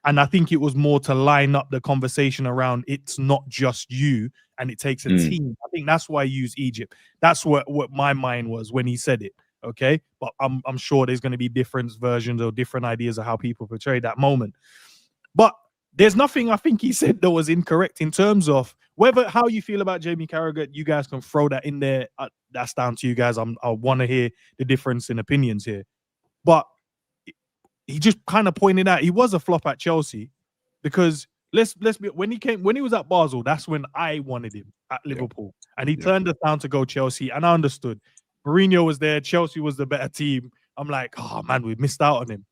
And I think it was more to line up the conversation around it's not just you and it takes a team. I think that's why I use Egypt. That's what my mind was when he said it. Okay. But I'm sure there's going to be different versions or different ideas of how people portray that moment. But there's nothing I think he said that was incorrect in terms of how you feel about Jamie Carragher. You guys can throw that in there. That's down to you guys. I want to hear the difference in opinions here. But he just kind of pointed out he was a flop at Chelsea, because let's be, when he was at Basel, that's when I wanted him at Liverpool, and he turned us down to go Chelsea, and I understood. Mourinho was there, Chelsea was the better team. I'm like, oh man, we missed out on him,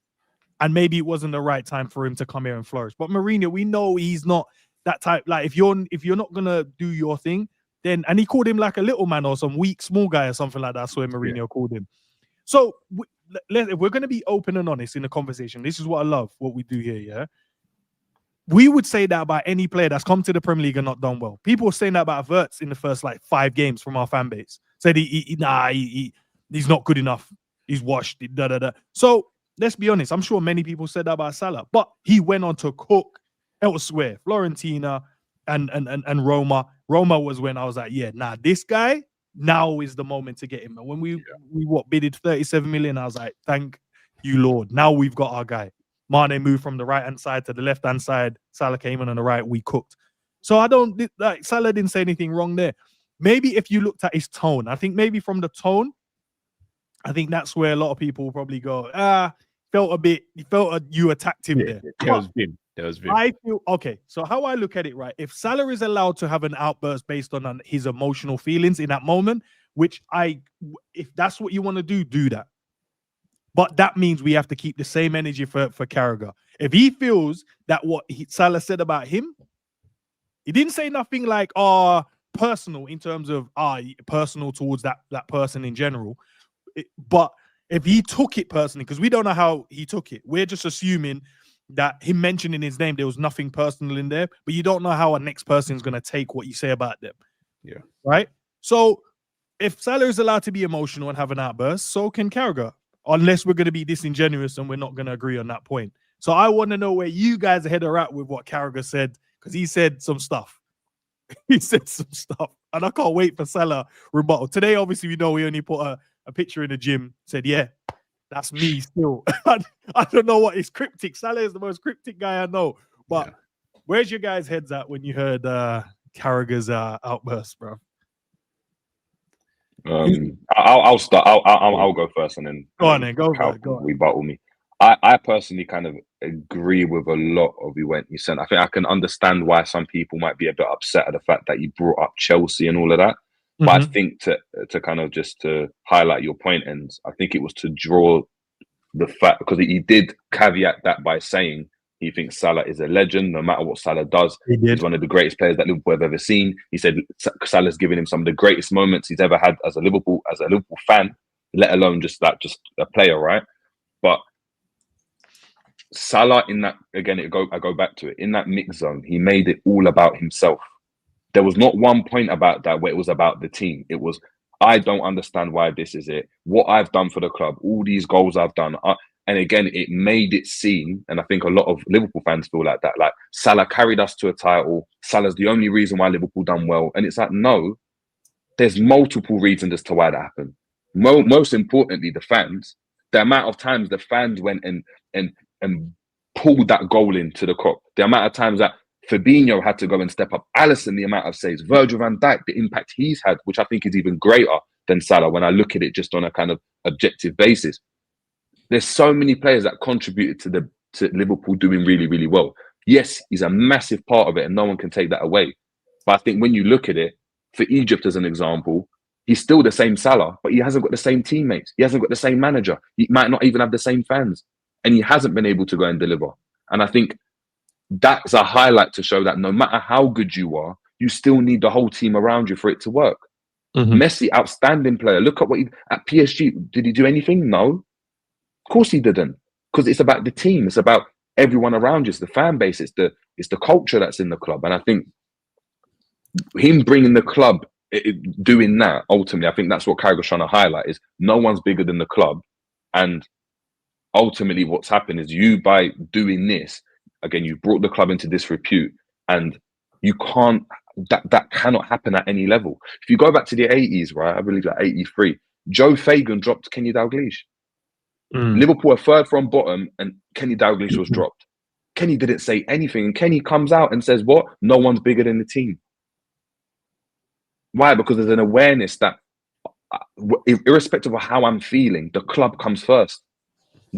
and maybe it wasn't the right time for him to come here and flourish. But Mourinho, we know he's not that type. Like, if you're not gonna do your thing, then, and he called him like a little man or some weak small guy or something like that. That's what Mourinho called him. So if we're going to be open and honest in the conversation, this is what I love, what we do here, yeah? We would say that about any player that's come to the Premier League and not done well. People were saying that about Wirtz in the first, 5 games from our fan base. Said he's not good enough. He's washed. So let's be honest. I'm sure many people said that about Salah. But he went on to cook elsewhere. Fiorentina and Roma. Roma was when I was like, this guy, now is the moment to get him. And when we bidded 37 million, I was like, thank you, Lord. Now we've got our guy. Mane moved from the right-hand side to the left-hand side. Salah came in on the right. We cooked. So Salah didn't say anything wrong there. Maybe if you looked at his tone, I think maybe from the tone, I think that's where a lot of people will probably go, you attacked him there. There was vim. I feel, okay, so how I look at it, right? If Salah is allowed to have an outburst based on his emotional feelings in that moment, if that's what you want to do that. But that means we have to keep the same energy for Carragher. If he feels that what Salah said about him, he didn't say nothing like personal in terms of personal towards that person in general. But if he took it personally, because we don't know how he took it, we're just assuming that him mentioning his name, there was nothing personal in there, but you don't know how a next person is going to take what you say about them. Yeah. Right? So if Salah is allowed to be emotional and have an outburst, so can Carragher, unless we're going to be disingenuous and we're not going to agree on that point. So I want to know where you guys' head are at with what Carragher said, because he said some stuff. He said some stuff, and I can't wait for Salah rebuttal. Today, obviously, we know we only put a picture in the gym, said, that's me still. I don't know what is cryptic. Salah is the most cryptic guy I know. But where's your guys' heads at when you heard Carragher's outburst, bro? I'll start. I'll go first, and then go on. Rebuttal me. I personally kind of agree with a lot of what you said. I think I can understand why some people might be a bit upset at the fact that you brought up Chelsea and all of that. But I think to kind of just to highlight your point, and I think it was to draw the fact, because he did caveat that by saying he thinks Salah is a legend. No matter what Salah does, he's one of the greatest players that Liverpool have ever seen. He said Salah's given him some of the greatest moments he's ever had as a Liverpool fan, let alone just a player, right? But Salah in that, again, I go back to it, in that mix zone, he made it all about himself. There was not one point about that where it was about the team. It was, I don't understand why this is it. What I've done for the club, all these goals I've done. And again, it made it seem, and I think a lot of Liverpool fans feel like that, like Salah carried us to a title. Salah's the only reason why Liverpool done well. And it's like, no, there's multiple reasons as to why that happened. Most importantly, the fans, the amount of times the fans went and pulled that goal into the cup. The amount of times that Fabinho had to go and step up. Alisson, the amount of saves. Virgil van Dijk, the impact he's had, which I think is even greater than Salah when I look at it just on a kind of objective basis. There's so many players that contributed to Liverpool doing really, really well. Yes, he's a massive part of it and no one can take that away. But I think when you look at it, for Egypt as an example, he's still the same Salah, but he hasn't got the same teammates. He hasn't got the same manager. He might not even have the same fans. And he hasn't been able to go and deliver. And I think that's a highlight to show that no matter how good you are, you still need the whole team around you for it to work. Messi, outstanding player. Look at what at PSG, did he do anything? No. Of course he didn't. Because it's about the team. It's about everyone around you. It's the fan base. It's the culture that's in the club. And I think him bringing the club, doing that, ultimately, I think that's what Carragher's trying to highlight, is no one's bigger than the club. And ultimately what's happened is you, by doing this, again, you brought the club into disrepute, and you can't, that cannot happen at any level. If you go back to the 80s, right, I believe like 83, Joe Fagan dropped Kenny Dalglish. Liverpool are third from bottom and Kenny Dalglish was dropped. Kenny didn't say anything. And Kenny comes out and says, what? No one's bigger than the team. Why? Because there's an awareness that irrespective of how I'm feeling, the club comes first.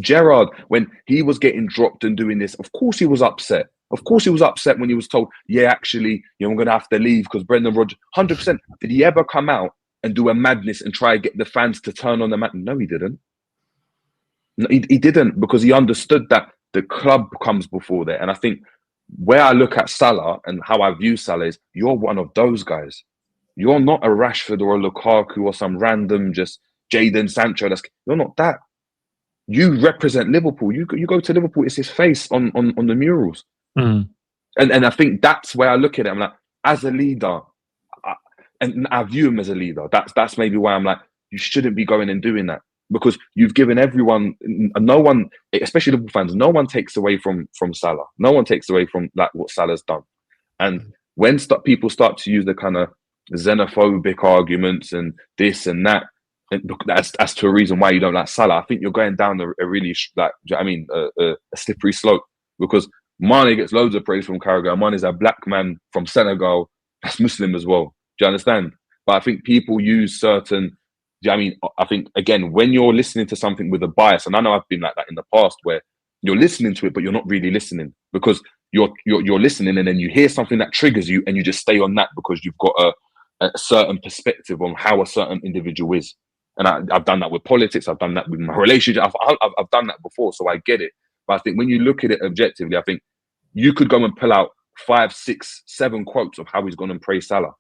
Gerrard, when he was getting dropped and doing this, of course he was upset. Of course he was upset when he was told, yeah, actually, I'm going to have to leave because Brendan Rodgers, 100%. Did he ever come out and do a madness and try to get the fans to turn on the man? No, he didn't. No, he didn't, because he understood that the club comes before that. And I think where I look at Salah and how I view Salah is, you're one of those guys. You're not a Rashford or a Lukaku or some random just Jadon Sancho. You're not that. You represent Liverpool. You go to Liverpool, it's his face on the murals. And I think that's where I look at it. I'm like, as a leader, and I view him as a leader. That's maybe why I'm like, you shouldn't be going and doing that, because you've given everyone, no one, especially Liverpool fans, no one takes away from Salah. No one takes away from like what Salah's done. And when people start to use the kind of xenophobic arguments and this and that, and that's to a reason why you don't like Salah, I think you're going down a really a slippery slope, because Mane gets loads of praise from Carragher. Mane is a black man from Senegal that's Muslim as well. Do you understand? But I think people use certain, I think, again, when you're listening to something with a bias, and I know I've been like that in the past, where you're listening to it, but you're not really listening, because you're listening and then you hear something that triggers you and you just stay on that because you've got a certain perspective on how a certain individual is. And I've done that with politics. I've done that with my relationship. I've done that before, so I get it. But I think when you look at it objectively, I think you could go and pull out 5, 6, 7 quotes of how he's gone and praised Salah.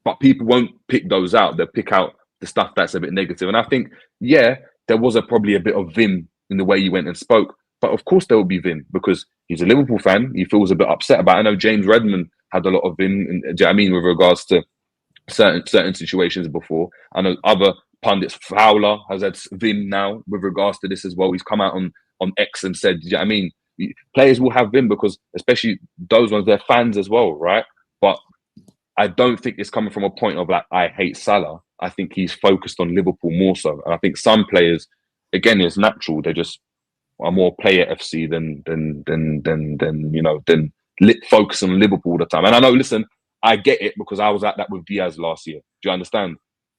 But people won't pick those out. They'll pick out the stuff that's a bit negative. And I think, yeah, there was probably a bit of vim in the way he went and spoke. But of course there will be vim, because he's a Liverpool fan. He feels a bit upset about it. I know James Redmond had a lot of vim, with regards to certain situations before. I know other pundits, Fowler has had vim now with regards to this as well. He's come out on X and said, players will have vim, because especially those ones, they're fans as well, right? But I don't think it's coming from a point of like, I hate Salah. I think he's focused on Liverpool more so. And I think some players, again, it's natural. They just are more player FC than focus on Liverpool all the time. And I know, listen, I get it, because I was at that with Diaz last year. Do you understand?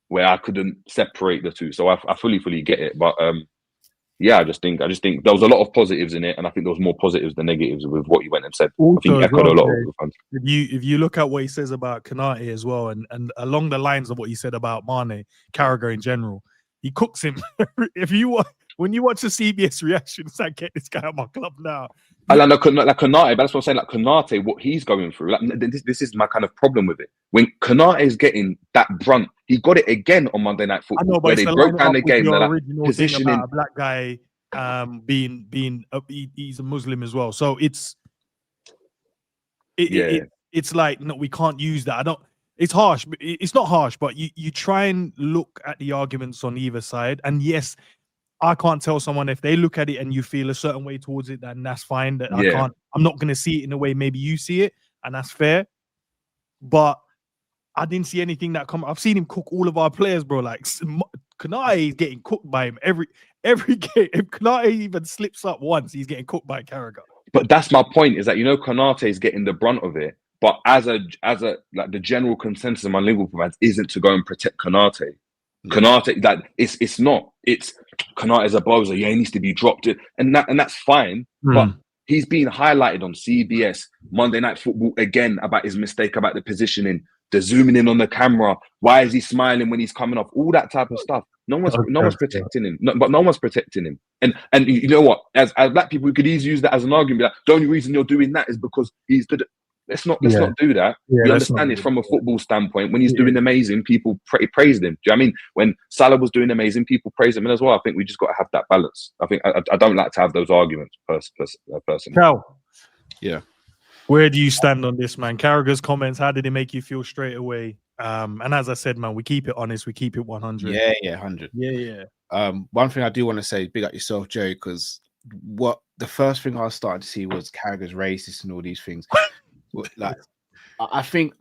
Where I couldn't separate the two. So I fully get it. But I just think there was a lot of positives in it, and I think there was more positives than negatives with what he went and said. Also, I think he echoed a lot of the fans. If you look at what he says about Konate as well, and along the lines of what he said about Mane, Carragher in general, he cooks him. When you watch the CBS reaction, it's like, get this guy out of my club now. I like Konate, but that's what I'm saying. Like Konate, what he's going through, like this is my kind of problem with it. When Konate is getting that brunt, he got it again on Monday Night Football, where they broke down the game. They're like positioning a black guy, he's a Muslim as well. So it's like, no, we can't use that. It's harsh. It's not harsh, but you try and look at the arguments on either side, and yes, I can't tell someone if they look at it and you feel a certain way towards it, then that's fine. That I'm not going to see it in the way maybe you see it, and that's fair. But I didn't see anything that come. I've seen him cook all of our players, bro. Like Konate is getting cooked by him every game. If Konate even slips up once, he's getting cooked by Carragher. But that's my point, is that Konate is getting the brunt of it. But as a like the general consensus among Liverpool fans isn't to go and protect Konate. Konate, like it's not. It's Konate is a bozo. Yeah, he needs to be dropped. And that's fine. But he's being highlighted on CBS, Monday Night Football again, about his mistake about the positioning, the zooming in on the camera. Why is he smiling when he's coming off? All that type of stuff. No one's protecting him. But no one's protecting him. And you know what? As black people, we could easily use that as an argument. Like, the only reason you're doing that is because he's good. Let's not do that. You understand it from a football standpoint. When he's doing amazing, people praise him. Do you know what I mean? When Salah was doing amazing, people praise him as well. I think we just got to have that balance. I think I don't like to have those arguments personally. Cal, yeah. Where do you stand on this, man? Carragher's comments, how did it make you feel straight away? And as I said, man, we keep it honest, we keep it 100. Yeah, 100. Yeah. One thing I do want to say, big up yourself, Joe, because the first thing I was starting to see was Carragher's racist and all these things. Like, I think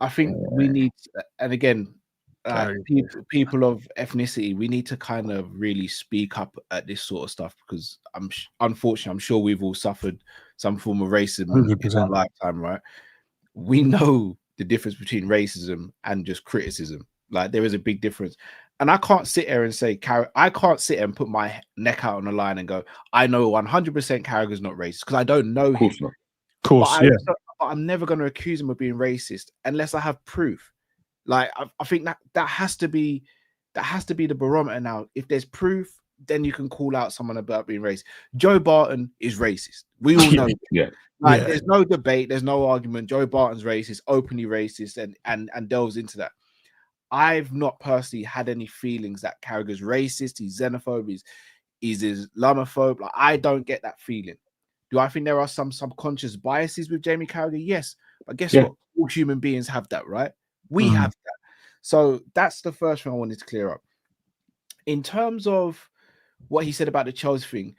we need, and again, people of ethnicity, we need to kind of really speak up at this sort of stuff, because unfortunately, I'm sure we've all suffered some form of racism in our lifetime, right? We know the difference between racism and just criticism. Like, there is a big difference. And I can't sit here and say, I can't sit here and put my neck out on the line and go, I know 100% Carragher's not racist, because I don't know him. Not. Of course, But I'm never going to accuse him of being racist unless I have proof. Like, I think that has to be the barometer now. If there's proof, then you can call out someone about being racist. Joe Barton is racist. We all know. There's no debate, there's no argument. Joe Barton's racist, openly racist, and delves into that. I've not personally had any feelings that Carragher's racist, he's xenophobe, he's Islamophobe. Like, I don't get that feeling. Do I think there are some subconscious biases with Jamie Carragher? Yes. But guess what? All human beings have that, right? We have that. So that's the first thing I wanted to clear up. In terms of what he said about the Chelsea thing,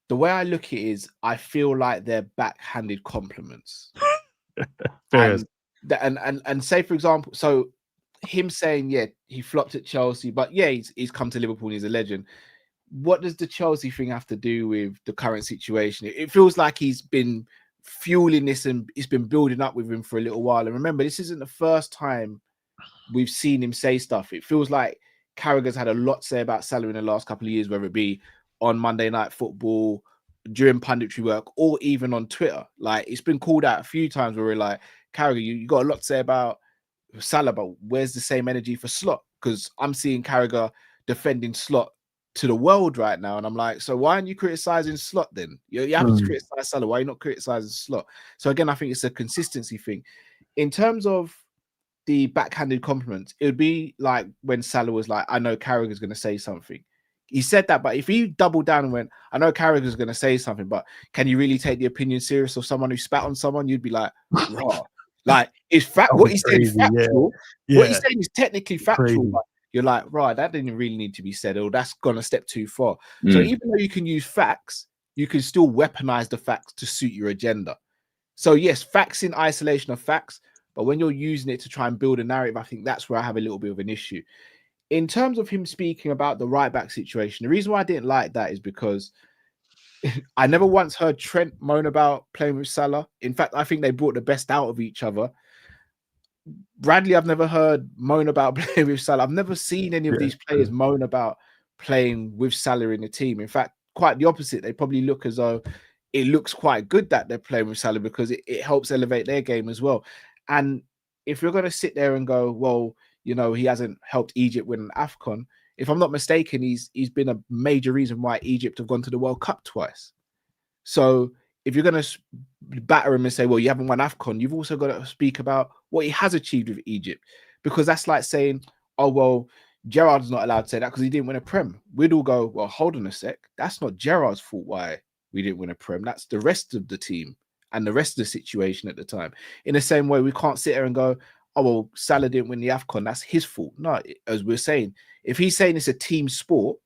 the way I look at it is, I feel like they're backhanded compliments. and say, for example, so him saying, yeah, he flopped at Chelsea, but yeah, he's come to Liverpool and he's a legend. What does the Chelsea thing have to do with the current situation? It feels like he's been fueling this and it's been building up with him for a little while. And remember, this isn't the first time we've seen him say stuff. It feels like Carragher's had a lot to say about Salah in the last couple of years, whether it be on Monday Night Football, during punditry work, or even on Twitter. Like, it's been called out a few times where we're like, Carragher, you got a lot to say about Salah, but where's the same energy for Slot? Because I'm seeing Carragher defending Slot to the world right now, and I'm like, so why aren't you criticizing Slot then? You're happy to criticize Salah, why are you not criticizing Slot? So again, I think it's a consistency thing. In terms of the backhanded compliments, it would be like when Salah was like, I know Carragher's going to say something. He said that, but if he doubled down and went, I know Carragher's going to say something, but can you really take the opinion serious of someone who spat on someone? You'd be like, raw. Like, is fact what he's saying factual? Yeah. What he's saying is technically factual, but you're like, right, that didn't really need to be said, or that's gone a step too far. So even though you can use facts, you can still weaponize the facts to suit your agenda. So yes, facts in isolation of facts, but when you're using it to try and build a narrative, I think that's where I have a little bit of an issue. In terms of him speaking about the right back situation, the reason why I didn't like that is because I never once heard Trent moan about playing with Salah. In fact, I think they brought the best out of each other. Bradley, I've never heard moan about playing with Salah. I've never seen any of these players moan about playing with Salah in the team. In fact, quite the opposite. They probably look as though it looks quite good that they're playing with Salah, because it helps elevate their game as well. And if you're going to sit there and go, well, you know, he hasn't helped Egypt win an AFCON, if I'm not mistaken, he's been a major reason why Egypt have gone to the World Cup twice. So if you're going to batter him and say, well, you haven't won AFCON, you've also got to speak about what he has achieved with Egypt, because that's like saying, oh, well, Gerrard's not allowed to say that because he didn't win a Prem. We'd all go, well, hold on a sec. That's not Gerrard's fault why we didn't win a Prem. That's the rest of the team and the rest of the situation at the time. In the same way, we can't sit here and go, oh, well, Salah didn't win the AFCON. That's his fault. No, as we're saying, if he's saying it's a team sport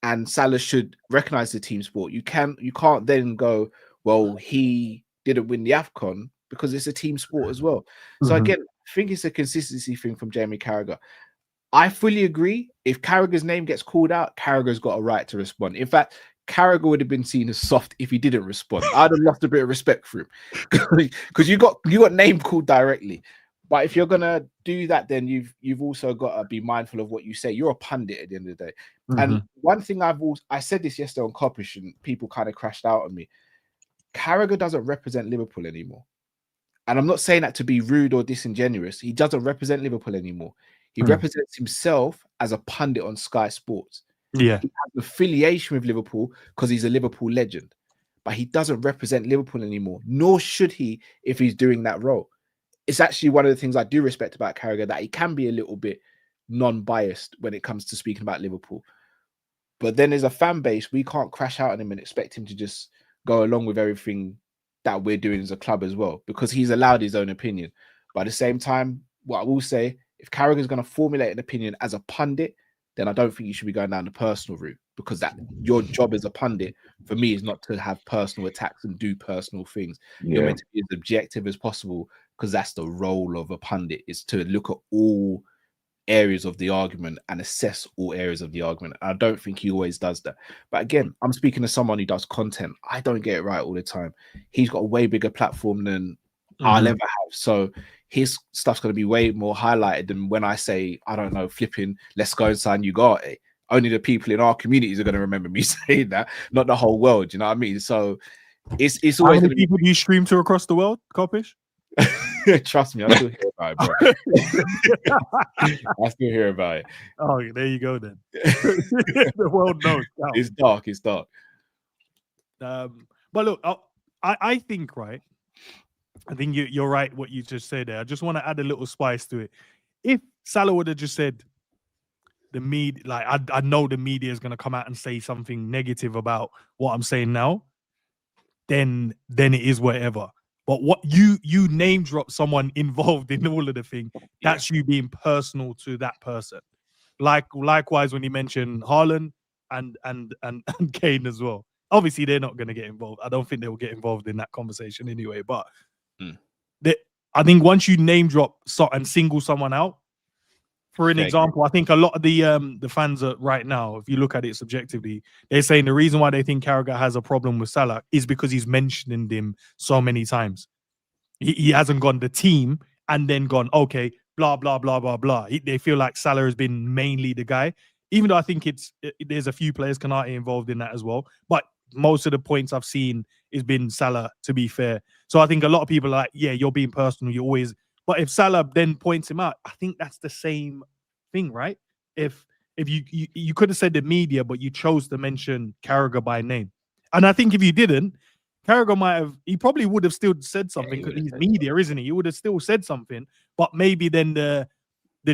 and Salah should recognize the team sport, you can't then go, well, he didn't win the AFCON, because it's a team sport as well. So again, I think it's a consistency thing from Jamie Carragher. I fully agree. If Carragher's name gets called out, Carragher's got a right to respond. In fact, Carragher would have been seen as soft if he didn't respond. I'd have lost a bit of respect for him, because you got name called directly. But if you're gonna do that, then you've also got to be mindful of what you say. You're a pundit at the end of the day. And one thing I said this yesterday on Coppish, and people kind of crashed out on me. Carragher doesn't represent Liverpool anymore. And I'm not saying that to be rude or disingenuous. He doesn't represent Liverpool anymore. He represents himself as a pundit on Sky Sports. Yeah. He has an affiliation with Liverpool because he's a Liverpool legend. But he doesn't represent Liverpool anymore, nor should he if he's doing that role. It's actually one of the things I do respect about Carragher, that he can be a little bit non-biased when it comes to speaking about Liverpool. But then as a fan base, we can't crash out on him and expect him to just go along with everything that we're doing as a club as well, because he's allowed his own opinion. But at the same time, what I will say, if Carragher is going to formulate an opinion as a pundit, then I don't think you should be going down the personal route, because that your job as a pundit, for me, is not to have personal attacks and do personal things. You're meant to be as objective as possible, because that's the role of a pundit, is to look at all areas of the argument and assess all areas of the argument. I don't think he always does that. But again, I'm speaking to someone who does content. I don't get it right all the time. He's got a way bigger platform than I'll ever have. So his stuff's going to be way more highlighted than when I say, I don't know, flipping, let's go and sign Ugarte. Only the people in our communities are going to remember me saying that, not the whole world. You know what I mean? So it's always. How many people do you stream to across the world, Copish? Trust me, I still hear about it, bro. I still hear about it. Oh, there you go then. The world knows. Wow. It's dark. It's dark. But look, I think, right? I think you're right what you just said there. I just want to add a little spice to it. If Salah would have just said the media, like I know the media is going to come out and say something negative about what I'm saying now, then it is whatever. But what you name drop someone involved in all of the thing, that's you being personal to that person. Likewise when you mention Haaland and Kane as well. Obviously they're not going to get involved. I don't think they will get involved in that conversation anyway. But I think once you name drop and single someone out, for an example, I think a lot of the fans are right now, if you look at it subjectively, they're saying the reason why they think Carragher has a problem with Salah is because he's mentioned him so many times. He hasn't gone the team and then gone, okay, blah, blah, blah, blah, blah. They feel like Salah has been mainly the guy, even though I think there's a few players, Kanate, involved in that as well. But most of the points I've seen has been Salah, to be fair. So I think a lot of people are like, yeah, you're being personal. You always... But if Salah then points him out, I think that's the same thing, right? If you could have said the media, but you chose to mention Carragher by name. And I think if you didn't, Carragher he probably would have still said something because he's media, isn't he? He would have still said something, but maybe then the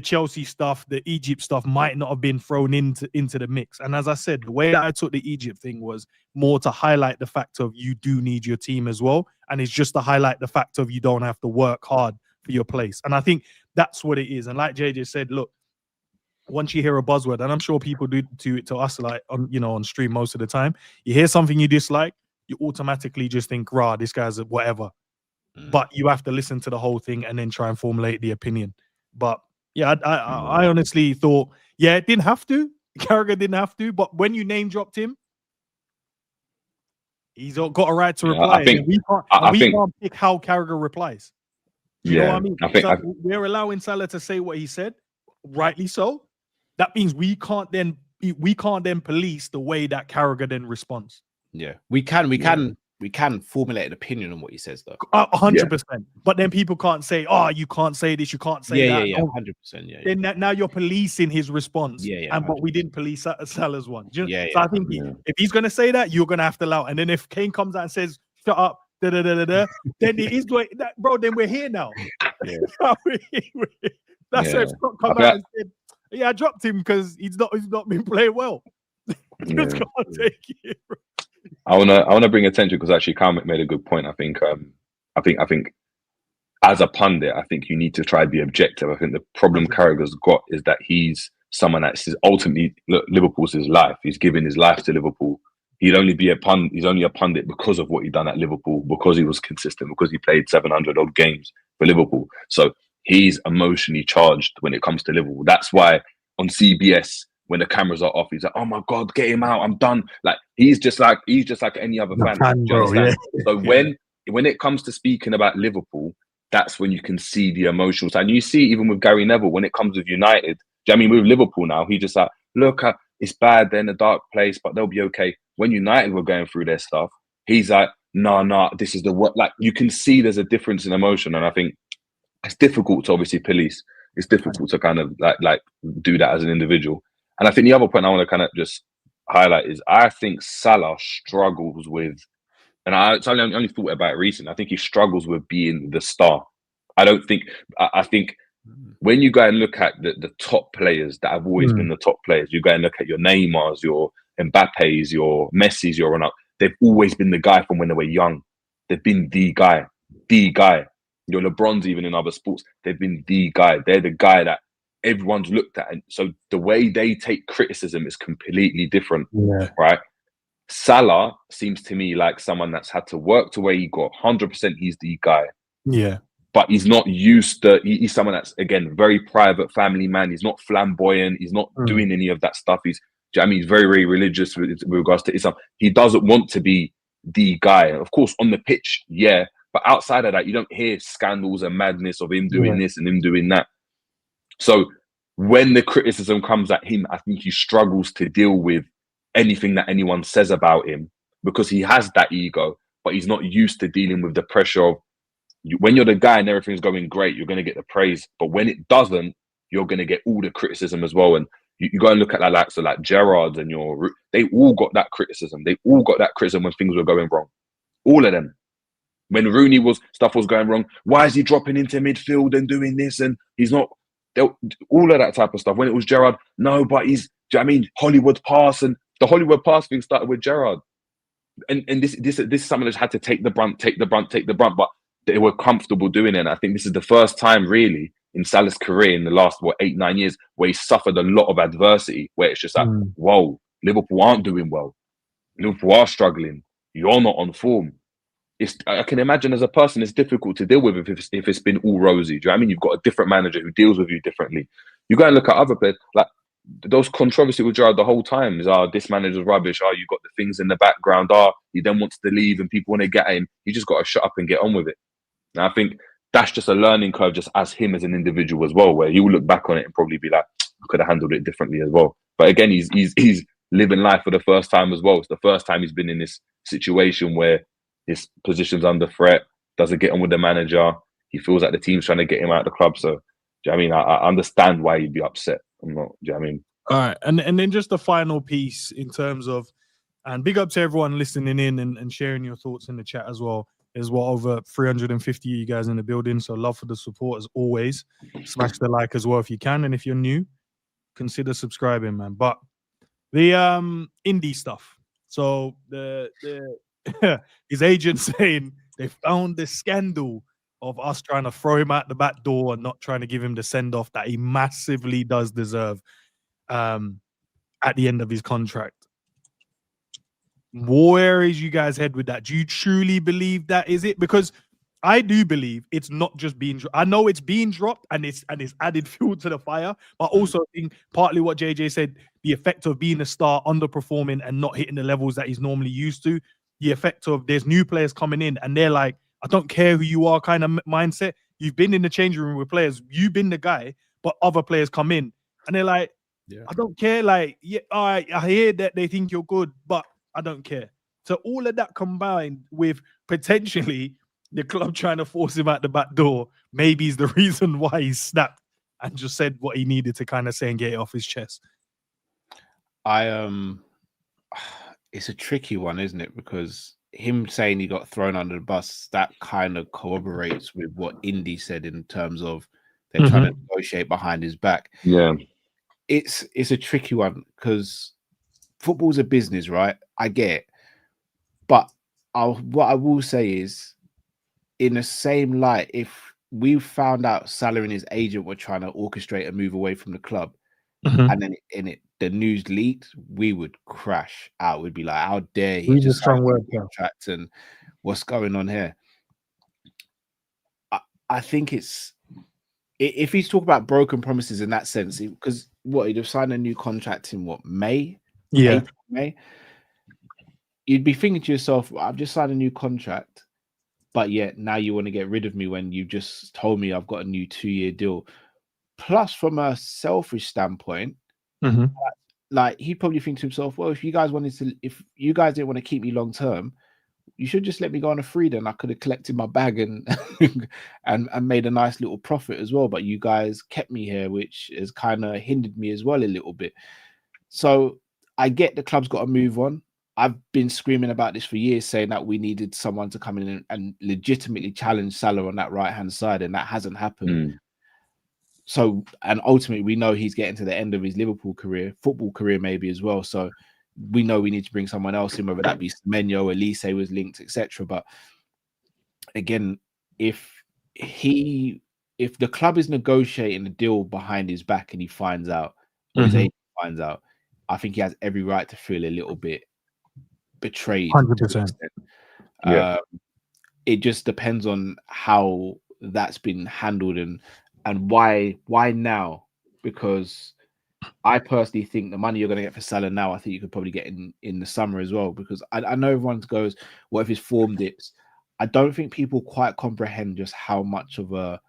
Chelsea stuff, the Egypt stuff might not have been thrown into the mix. And as I said, the way that I took the Egypt thing was more to highlight the fact of you do need your team as well. And it's just to highlight the fact of you don't have to work hard for your place. And I think that's what it is. And like JJ said, look, once you hear a buzzword, and I'm sure people do to us, like on stream most of the time, you hear something you dislike, you automatically just think, rah, this guy's whatever. But you have to listen to the whole thing and then try and formulate the opinion. But yeah, I honestly thought, yeah, it didn't have to. Carragher didn't have to. But when you name dropped him, he's got a right to reply. We can't pick how Carragher replies. You know what I mean? We're allowing Salah to say what he said, rightly so. That means we can't then police the way that Carragher then responds. Yeah, we can formulate an opinion on what he says, though. 100%. But then people can't say, "Oh, you can't say this, you can't say that." Yeah, 100%. Yeah. Then now you're policing his response. But we didn't police Salah's one. So I think if he's gonna say that, you're gonna have to allow. And then if Kane comes out and says, "Shut up," then it is going, bro. Then we're here now. That's if Scott come out and said, "Yeah, I dropped him because he's not been playing well." Just can't take it. Bro. I wanna bring attention because actually Carmick made a good point. I think as a pundit, I think you need to try to be objective. I think the problem Carragher's got is that he's someone that says ultimately, look, Liverpool's his life. He's given his life to Liverpool. He'd only be he's only a pundit because of what he done at Liverpool, because he was consistent, because he played 700 odd games for Liverpool. So he's emotionally charged when it comes to Liverpool. That's why on CBS, when the cameras are off, he's like, "Oh my God, get him out! I'm done." Like he's just like any other fan. So when it comes to speaking about Liverpool, that's when you can see the emotional side. And you see even with Gary Neville when it comes with United. Do you know what I mean, with Liverpool now, he just like, look, it's bad, they're in a dark place, but they'll be okay. When United were going through their stuff, he's like, no, this is the what. Like you can see there's a difference in emotion, and I think it's difficult to obviously police. It's difficult to kind of like do that as an individual. And I think the other point I want to kind of just highlight is I think Salah struggles with, and I only thought about it recently, I think he struggles with being the star. I think when you go and look at the top players that have always been the top players, you go and look at your Neymars, your Mbappe's, your Messi's, your Ronaldo, they've always been the guy from when they were young. They've been the guy. Your LeBron's even in other sports, they've been the guy. They're the guy that everyone's looked at, and so the way they take criticism is completely different, right? Salah seems to me like someone that's had to work to where he got 100%. He's the guy, but he's not used to. He's someone that's, again, very private family man. He's not flamboyant. He's not doing any of that stuff. Do you know what I mean? He's very, very religious with regards to Islam. He doesn't want to be the guy. Of course, on the pitch, yeah. But outside of that, you don't hear scandals and madness of him doing this and him doing that. So when the criticism comes at him, I think he struggles to deal with anything that anyone says about him because he has that ego, but he's not used to dealing with the pressure of when you're the guy and everything's going great, you're going to get the praise. But when it doesn't, you're going to get all the criticism as well. And you go and look at that, like Gerrard and they all got that criticism. They all got that criticism when things were going wrong. All of them. When stuff was going wrong, why is he dropping into midfield and doing this? And he's not, all of that type of stuff. When it was Gerrard, no, but do you know what I mean? Hollywood pass, and the Hollywood pass thing started with Gerrard. And this is something that's had to take the brunt, but they were comfortable doing it. And I think this is the first time really in Salah's career in the last 8-9 years where he suffered a lot of adversity, where it's just like, whoa, Liverpool aren't doing well. Liverpool are struggling. You're not on form. I can imagine as a person, it's difficult to deal with if it's been all rosy. Do you know what I mean? You've got a different manager who deals with you differently. You go and look at other players, like those controversy with Gerrard the whole time is, this manager's rubbish. You got the things in the background. He then wants to leave and people want to get at him. You just got to shut up and get on with it. And I think that's just a learning curve, just as him as an individual as well, where he will look back on it and probably be like, I could have handled it differently as well. But again, he's living life for the first time as well. It's the first time he's been in this situation where his position's under threat, doesn't get on with the manager. He feels like the team's trying to get him out of the club. So, do you know what I mean? I understand why he'd be upset. I'm not, do you know what I mean? All right. And then just the final piece in terms of, and big up to everyone listening in and sharing your thoughts in the chat as well. There's over 350 of you guys in the building. So love for the support as always. Smash the like as well if you can. And if you're new, consider subscribing, man. But the INDY stuff. So the his agent saying they found this scandal of us trying to throw him out the back door and not trying to give him the send-off that he massively does deserve at the end of his contract. Where is you guys' head with that? Do you truly believe that is it? Because I do believe it's not just being. I know it's being dropped and it's added fuel to the fire, but also I think partly what JJ said, the effect of being a star, underperforming and not hitting the levels that he's normally used to. The effect of there's new players coming in and they're like, I don't care who you are kind of mindset. You've been in the changing room with players. You've been the guy, but other players come in and they're like, I don't care. Like, yeah, all right, I hear that they think you're good, but I don't care. So all of that combined with potentially the club trying to force him out the back door, maybe is the reason why he snapped and just said what he needed to kind of say and get it off his chest. It's a tricky one, isn't it? Because him saying he got thrown under the bus, that kind of corroborates with what Indy said in terms of they're trying to negotiate behind his back. Yeah. It's a tricky one because football's a business, right? I get it. But what I will say is, in the same light, if we found out Salah and his agent were trying to orchestrate a move away from the club, and then the news leaked, we would crash out. We'd be like, how dare he just sign a contract and what's going on here? I think it's, if he's talking about broken promises in that sense, because he'd have signed a new contract in May? Yeah. April, May? You'd be thinking to yourself, I've just signed a new contract, but yet now you want to get rid of me when you just told me I've got a new 2-year deal. Plus, from a selfish standpoint, like he'd probably think to himself, well, if you guys didn't want to keep me long term, you should just let me go on a free. Then I could have collected my bag and and made a nice little profit as well. But you guys kept me here, which has kind of hindered me as well a little bit. So I get the club's got to move on. I've been screaming about this for years, saying that we needed someone to come in and legitimately challenge Salah on that right-hand side, and that hasn't happened. So, and ultimately, we know he's getting to the end of his Liverpool career, football career maybe as well. So we know we need to bring someone else in, whether that be Semenyo, Elise was linked, etc. But again, if the club is negotiating a deal behind his back and he finds out, or his agent finds out, I think he has every right to feel a little bit betrayed. 100%. Yeah. It just depends on how that's been handled and why now? Because I personally think the money you're going to get for Salah now, I think you could probably get in the summer as well. Because I know everyone goes, what if his form dips? I don't think people quite comprehend just how much of a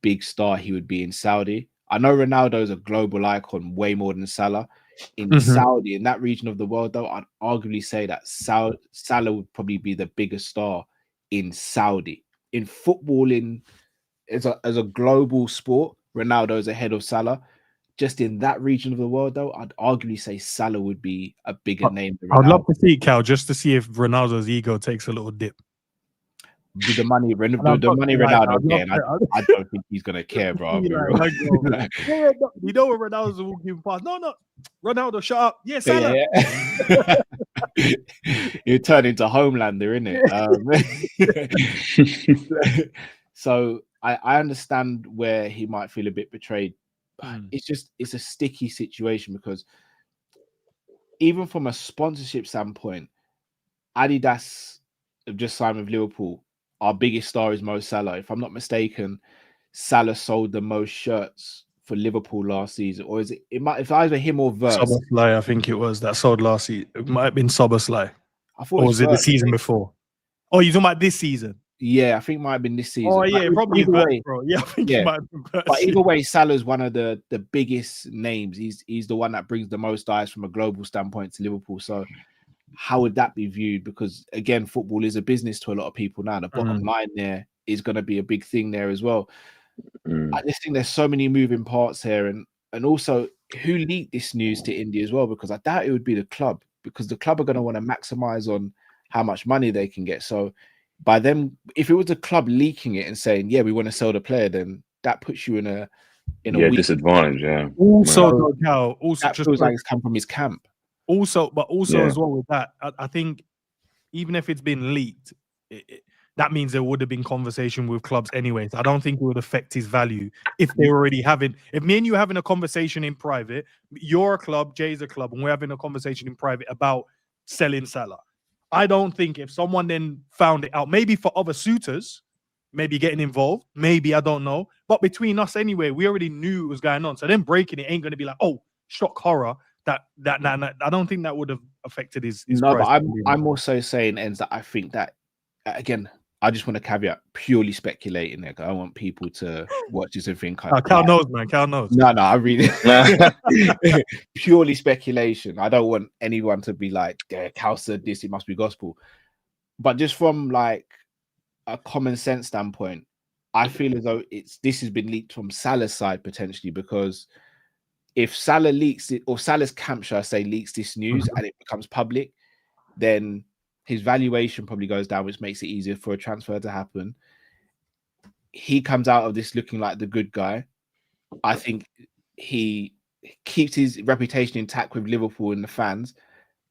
big star he would be in Saudi. I know Ronaldo is a global icon, way more than Salah. In Saudi, in that region of the world, though, I'd arguably say that Salah would probably be the biggest star in Saudi. In footballing, as a global sport, Ronaldo is ahead of Salah. Just in that region of the world, though, I'd arguably say Salah would be a bigger name than Ronaldo. I'd love to see it, Cal, just to see if Ronaldo's ego takes a little dip. With the money Ronaldo again, I don't think he's gonna care, bro. You know when Ronaldo's walking past. No, Ronaldo, shut up. Yeah, Salah. Yeah. You turn into Homelander, innit? So I understand where he might feel a bit betrayed. It's a sticky situation because even from a sponsorship standpoint, Adidas have just signed with Liverpool. Our biggest star is Mo Salah. If I'm not mistaken, Salah sold the most shirts for Liverpool last season, or is it's either him or Verse. Szoboszlai, I think it was that sold last season. It might have been Szoboszlai. Or was it the season before? Oh, you're talking about this season? Yeah, I think it might have been this season. Oh, yeah, probably Verse, bro. Yeah, I think it might have been Verse. But either way, Salah's one of the biggest names. He's the one that brings the most eyes from a global standpoint to Liverpool. So how would that be viewed? Because again, football is a business to a lot of people now. The bottom line there is going to be a big thing there as well. I just think there's so many moving parts here, and also who leaked this news to India as well, because I doubt it would be the club, because the club are going to want to maximize on how much money they can get. So by them, if it was a club leaking it and saying, yeah, we want to sell the player, then that puts you in a disadvantage. Yeah. Also, that just feels like it's come from his camp. Also as well with that, I think even if it's been leaked, that means there would have been conversation with clubs anyways. I don't think it would affect his value if they're already having. If me and you having a conversation in private, you're a club, Jay's a club, and we're having a conversation in private about selling Salah. I don't think if someone then found it out, maybe for other suitors, maybe getting involved, maybe, I don't know. But between us anyway, we already knew it was going on. So then breaking it ain't going to be like, oh, shock horror. That I don't think that would have affected his no, price. but I'm also saying, Enz, that I think that, again, I just want to caveat purely speculating there. I don't want people to watch this and think. Cal knows, man. Cal knows. No, I really purely speculation. I don't want anyone to be like, yeah, Cal said this, it must be gospel. But just from like a common sense standpoint, I feel as though this has been leaked from Salah's side potentially, because if Salah leaks it, or Salah's camp, should I say, leaks this news and it becomes public, then his valuation probably goes down, which makes it easier for a transfer to happen. He comes out of this looking like the good guy. I think he keeps his reputation intact with Liverpool and the fans.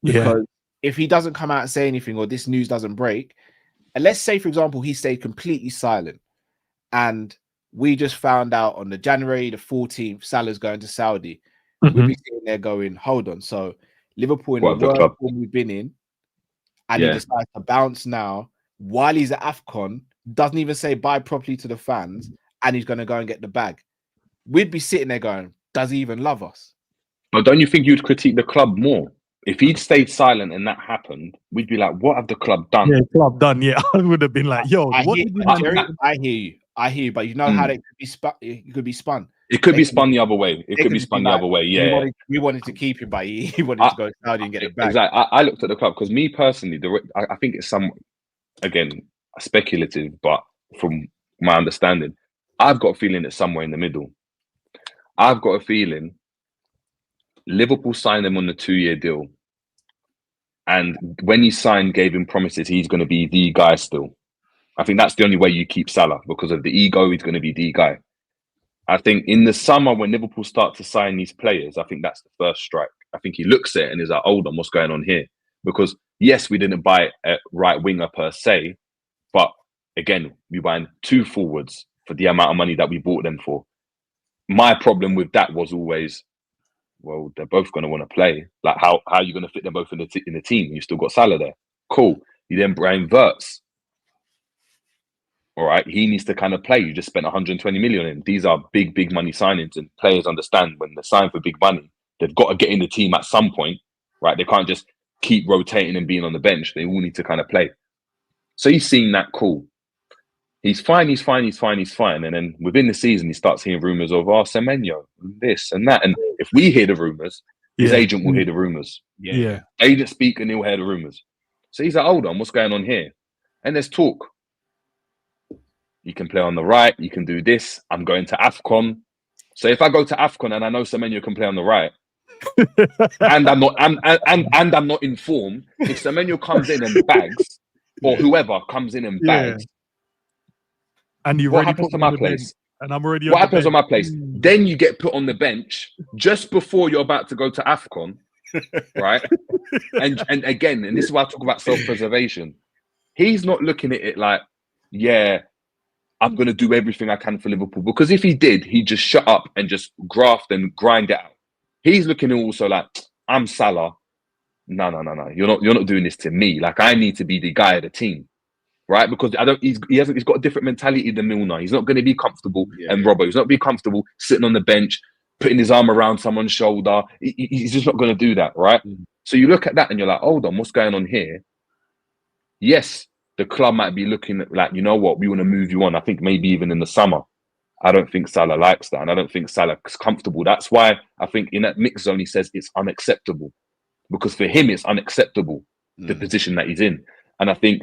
Because if he doesn't come out and say anything, or this news doesn't break, and let's say, for example, he stayed completely silent, and we just found out on the January the 14th, Salah's going to Saudi. We'd be sitting there going, hold on. So Liverpool in the world form we've been in, and he decides to bounce now while he's at AFCON, doesn't even say bye properly to the fans, and he's going to go and get the bag. We'd be sitting there going, does he even love us? But don't you think you'd critique the club more? If he'd stayed silent and that happened, we'd be like, what have the club done? Yeah, club done. Yeah, I would have been like, yo, I hear you, but you know how they could be spun. It could be spun. It could be spun the other way. It could be spun the other way. Yeah, we wanted to keep him, but he wanted to go to Saudi and get it back. Exactly. I looked at the club because me personally, I think it's again speculative, but from my understanding, I've got a feeling it's somewhere in the middle. I've got a feeling Liverpool signed him on the 2-year deal, and when he signed, gave him promises he's going to be the guy still. I think that's the only way you keep Salah, because of the ego. He's going to be the guy. I think in the summer, when Liverpool start to sign these players, I think that's the first strike. I think he looks at it and is like, hold on, what's going on here? Because yes, we didn't buy a right winger per se, but again, we buying 2 forwards for the amount of money that we bought them for. My problem with that was always, well, they're both going to want to play. Like, how are you going to fit them both in the team? You still got Salah there. Cool. You then bring Verts. All right, he needs to kind of play. You just spent 120 million in. These are big money signings, and players understand when they're signed for big money, they've got to get in the team at some point, right? They can't just keep rotating and being on the bench. They all need to kind of play. So he's seen that, cool. He's fine. And then within the season, he starts hearing rumors of Semenyo, this and that. And if we hear the rumors, his agent will hear the rumors. Yeah. Agent speak and he'll hear the rumors. So he's like, hold on, what's going on here? And there's talk. You can play on the right. You can do this. I'm going to AFCON. So if I go to AFCON and I know Semenyo can play on the right, and I'm not informed, if Semenyo comes in and bags, or whoever comes in and bags, and you what happens to my place? And I'm already. What happens on my place? Then you get put on the bench just before you're about to go to AFCON, right? and again, and this is why I talk about self-preservation. He's not looking at it like, yeah, I'm going to do everything I can for Liverpool. Because if he did, he'd just shut up and just graft and grind it out. He's looking at also like, I'm Salah. No. You're not doing this to me. Like, I need to be the guy of the team, right? Because he's got a different mentality than Milner. He's not going to be comfortable. And Robbo, he's not be comfortable sitting on the bench, putting his arm around someone's shoulder. He's just not going to do that, right? So you look at that and you're like, hold on, what's going on here? Yes, the club might be looking at like, you know what, we want to move you on. I think maybe even in the summer. I don't think Salah likes that, and I don't think Salah is comfortable. That's why I think in that mix zone he says it's unacceptable, because for him it's unacceptable the position that he's in, and I think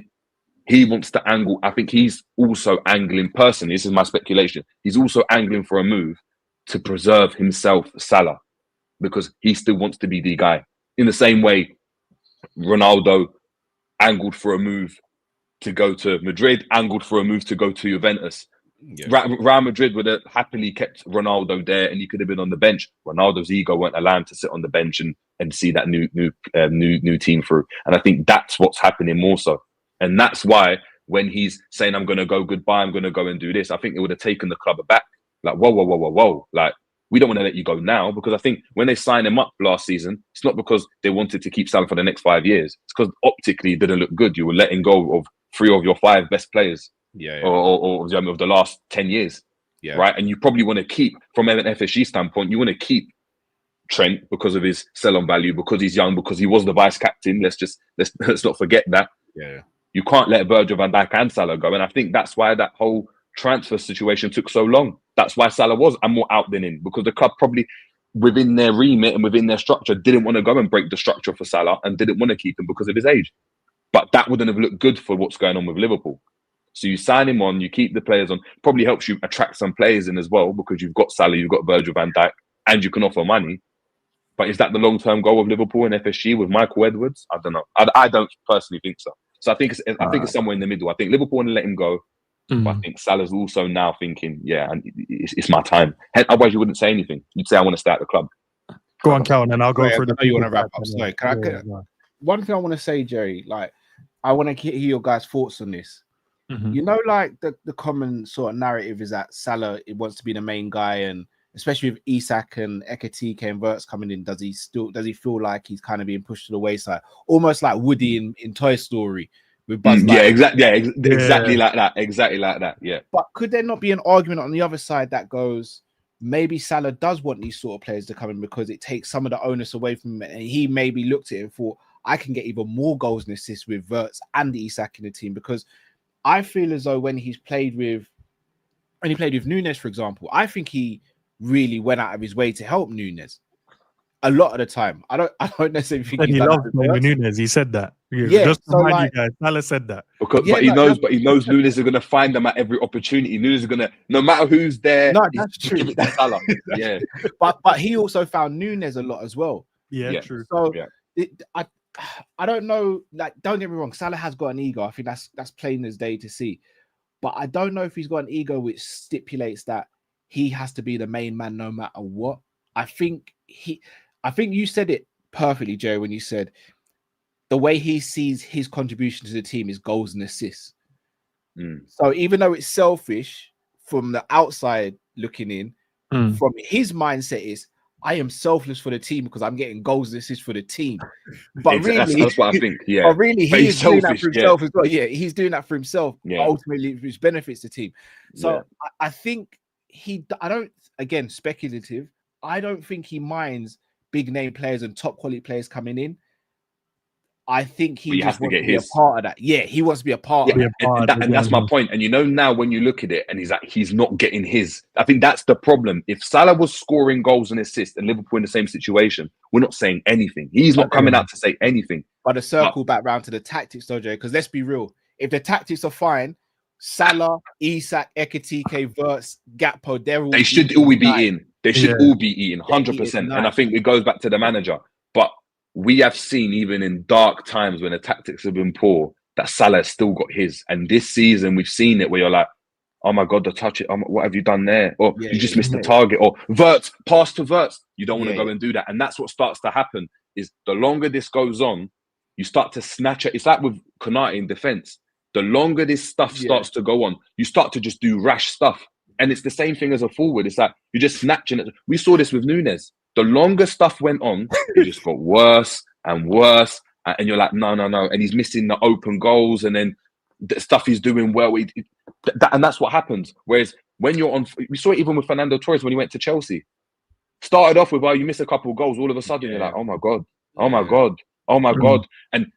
he wants to angle. I think he's also angling personally. This is my speculation. He's also angling for a move to preserve himself, Salah, because he still wants to be the guy. In the same way, Ronaldo angled for a move to go to Madrid, angled for a move to go to Juventus. Real Madrid would have happily kept Ronaldo there, and he could have been on the bench. Ronaldo's ego won't allow him to sit on the bench and see that new team through. And I think that's what's happening more so. And that's why when he's saying, I'm going to go goodbye, I'm going to go and do this, I think it would have taken the club aback. Like, whoa. Like, we don't want to let you go now, because I think when they signed him up last season, it's not because they wanted to keep Salah for the next 5 years. It's because optically it didn't look good. You were letting go of 3 of your 5 best players. Or of the last 10 years, right? And you probably want to keep, from an FSG standpoint, you want to keep Trent because of his sell-on value, because he's young, because he was the vice captain. Let's not forget that. You can't let Virgil van Dijk and Salah go, and I think that's why that whole transfer situation took so long. That's why Salah was more out than in, because the club probably within their remit and within their structure didn't want to go and break the structure for Salah and didn't want to keep him because of his age. But that wouldn't have looked good for what's going on with Liverpool. So you sign him on, you keep the players on, probably helps you attract some players in as well, because you've got Salah, you've got Virgil van Dijk, and you can offer money. But is that the long-term goal of Liverpool and FSG with Michael Edwards? I don't know. I don't personally think so. So I think it's somewhere in the middle. I think Liverpool want to let him go, but I think Salah's also now thinking, and it's my time. Otherwise, you wouldn't say anything. You'd say, I want to stay at the club. Go on, Cal, and then I'll go through I know you want to wrap up. Sorry, one thing I want to say, Jerry, like, I want to hear your guys' thoughts on this. You know, like the common sort of narrative is that Salah wants to be the main guy, and especially with Isak and Ekitike and Verts coming in, does he feel like he's kind of being pushed to the wayside, almost like Woody in Toy Story with Buzz Lightyear? Exactly like that. Yeah. But could there not be an argument on the other side that goes, maybe Salah does want these sort of players to come in because it takes some of the onus away from him, and he maybe looked at it and thought, I can get even more goals and assists with Verts and Isak in the team? Because I feel as though when he played with Núñez, for example, I think he really went out of his way to help Núñez a lot of the time. I don't necessarily think he loves Núñez. He said that. Just to remind you guys, Salah said that. But he knows Núñez is going to find them at every opportunity. Núñez is going to, no matter who's there, that's true. Give it to Salah. Yeah. but he also found Núñez a lot as well. Yeah. True. So I don't know. Like, don't get me wrong, Salah has got an ego. I think that's plain as day to see. But I don't know if he's got an ego which stipulates that he has to be the main man no matter what. I think you said it perfectly, Jerry, when you said the way he sees his contribution to the team is goals and assists. So even though it's selfish from the outside looking in, from his mindset is, I am selfless for the team because I'm getting goals and assists for the team. But That's really, what I think. Yeah, but really, but he he's is doing that selfish, for himself as well. Yeah, he's doing that for himself. Yeah. But ultimately, which benefits the team. So Yeah. I think I don't, again, speculative. I don't think he minds big name players and top quality players coming in. I think he just wants to be a part of that. Yeah, he wants to be a part of that. And that's my point. And you know, now when you look at it and he's not getting his, I think that's the problem. If Salah was scoring goals and assists and Liverpool in the same situation, we're not saying anything. He's not coming out to say anything. But to circle back round to the tactics, though, Jay, because let's be real. If the tactics are fine, Salah, Isak, Ekitike, Verts, Gakpo, they should all be eating. They should all be eating 100%. And I think it goes back to the manager. But we have seen, even in dark times when the tactics have been poor, that Salah has still got his. And this season, we've seen it where you're like, oh my God, the touch it. What have you done there? Or you just missed the target. Or Verts, pass to Verts. You don't want to go and do that. And that's what starts to happen is the longer this goes on, you start to snatch it. It's like with Konate in defense. The longer this stuff starts to go on, you start to just do rash stuff. And it's the same thing as a forward. It's like you're just snatching it. We saw this with Nunes. The longer stuff went on, it just got worse and worse. And you're like, no. And he's missing the open goals. And then the stuff he's doing well. And that's what happens. Whereas when you're on, we saw it even with Fernando Torres when he went to Chelsea. Started off with, you miss a couple of goals. All of a sudden, you're like, oh my God. Oh my God. Oh my God. And